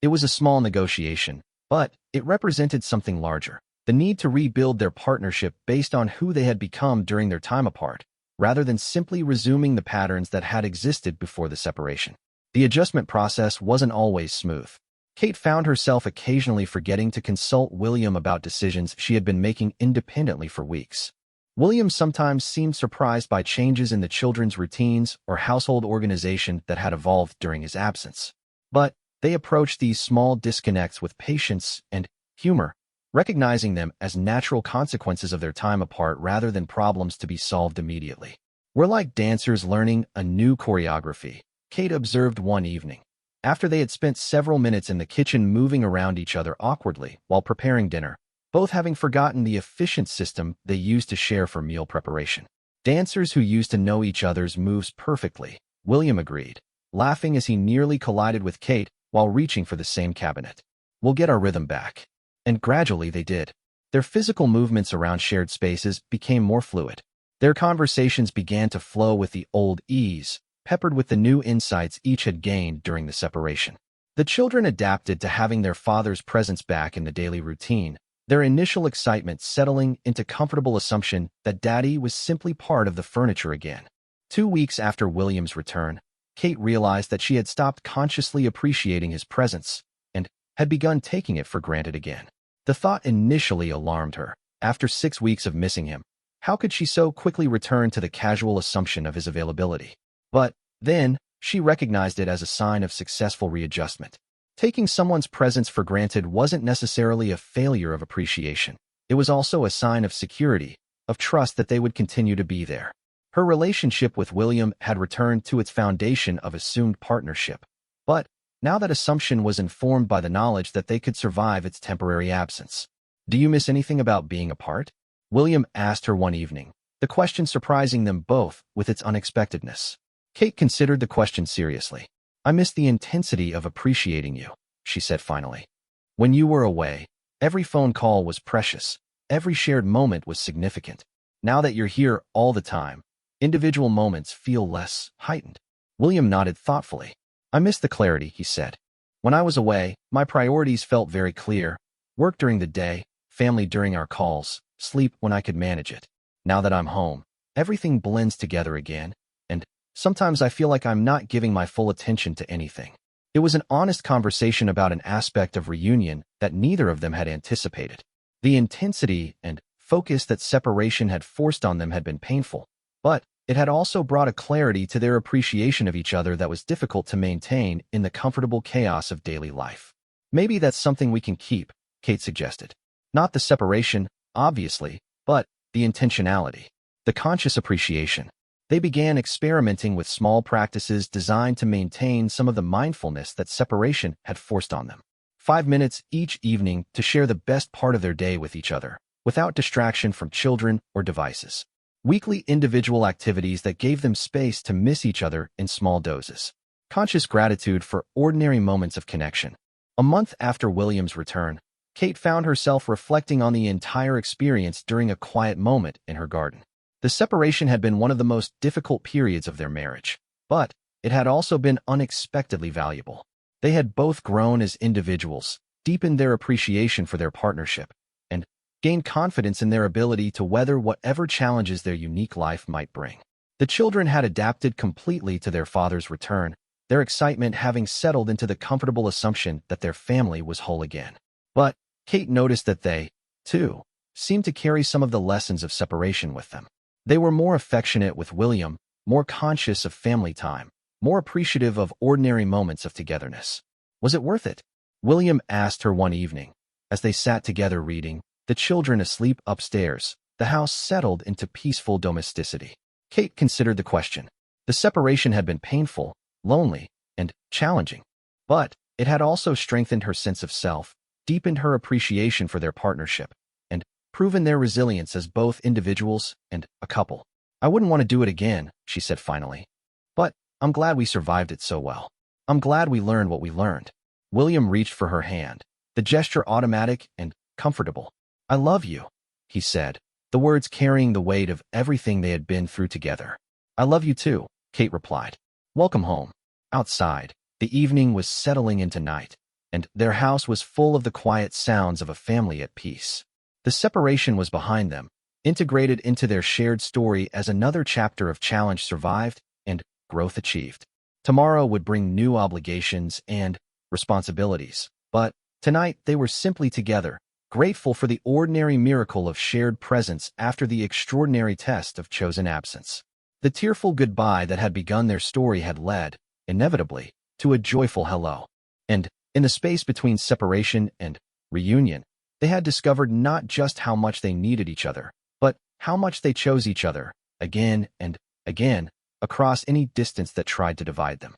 It was a small negotiation, but it represented something larger, the need to rebuild their partnership based on who they had become during their time apart, rather than simply resuming the patterns that had existed before the separation. The adjustment process wasn't always smooth. Kate found herself occasionally forgetting to consult William about decisions she had been making independently for weeks. William sometimes seemed surprised by changes in the children's routines or household organization that had evolved during his absence. But they approached these small disconnects with patience and humor, recognizing them as natural consequences of their time apart rather than problems to be solved immediately. "We're like dancers learning a new choreography," Kate observed one evening, after they had spent several minutes in the kitchen moving around each other awkwardly while preparing dinner, both having forgotten the efficient system they used to share for meal preparation. "Dancers who used to know each other's moves perfectly," William agreed, laughing as he nearly collided with Kate while reaching for the same cabinet. "We'll get our rhythm back." And gradually they did. Their physical movements around shared spaces became more fluid. Their conversations began to flow with the old ease, peppered with the new insights each had gained during the separation. The children adapted to having their father's presence back in the daily routine, their initial excitement settling into comfortable assumption that Daddy was simply part of the furniture again. 2 weeks after William's return, Kate realized that she had stopped consciously appreciating his presence and had begun taking it for granted again. The thought initially alarmed her. After 6 weeks of missing him, how could she so quickly return to the casual assumption of his availability? But then, she recognized it as a sign of successful readjustment. Taking someone's presence for granted wasn't necessarily a failure of appreciation. It was also a sign of security, of trust that they would continue to be there. Her relationship with William had returned to its foundation of assumed partnership. But now that assumption was informed by the knowledge that they could survive its temporary absence. "Do you miss anything about being apart?" William asked her one evening, the question surprising them both with its unexpectedness. Kate considered the question seriously. "I miss the intensity of appreciating you," she said finally. "When you were away, every phone call was precious. Every shared moment was significant. Now that you're here all the time, individual moments feel less heightened." William nodded thoughtfully. "I miss the clarity," he said. "When I was away, my priorities felt very clear. Work during the day, family during our calls, sleep when I could manage it. Now that I'm home, everything blends together again, and sometimes I feel like I'm not giving my full attention to anything." It was an honest conversation about an aspect of reunion that neither of them had anticipated. The intensity and focus that separation had forced on them had been painful, but it had also brought a clarity to their appreciation of each other that was difficult to maintain in the comfortable chaos of daily life. "Maybe that's something we can keep," Kate suggested. "Not the separation, obviously, but the intentionality, the conscious appreciation." They began experimenting with small practices designed to maintain some of the mindfulness that separation had forced on them. 5 minutes each evening to share the best part of their day with each other, without distraction from children or devices. Weekly individual activities that gave them space to miss each other in small doses. Conscious gratitude for ordinary moments of connection. A month after William's return, Kate found herself reflecting on the entire experience during a quiet moment in her garden. The separation had been one of the most difficult periods of their marriage, but it had also been unexpectedly valuable. They had both grown as individuals, deepened their appreciation for their partnership, and gained confidence in their ability to weather whatever challenges their unique life might bring. The children had adapted completely to their father's return, their excitement having settled into the comfortable assumption that their family was whole again. But Kate noticed that they, too, seemed to carry some of the lessons of separation with them. They were more affectionate with William, more conscious of family time, more appreciative of ordinary moments of togetherness. "Was it worth it?" William asked her one evening, as they sat together reading, the children asleep upstairs, the house settled into peaceful domesticity. Kate considered the question. The separation had been painful, lonely, and challenging, but it had also strengthened her sense of self, deepened her appreciation for their partnership, and proven their resilience as both individuals and a couple. "I wouldn't want to do it again," she said finally. "But I'm glad we survived it so well. I'm glad we learned what we learned." William reached for her hand, the gesture automatic and comfortable. "I love you," he said, the words carrying the weight of everything they had been through together. "I love you too," Kate replied. "Welcome home." Outside, the evening was settling into night, and their house was full of the quiet sounds of a family at peace. The separation was behind them, integrated into their shared story as another chapter of challenge survived and growth achieved. Tomorrow would bring new obligations and responsibilities, but tonight they were simply together, grateful for the ordinary miracle of shared presence after the extraordinary test of chosen absence. The tearful goodbye that had begun their story had led, inevitably, to a joyful hello. And, in the space between separation and reunion, they had discovered not just how much they needed each other, but how much they chose each other, again and again, across any distance that tried to divide them.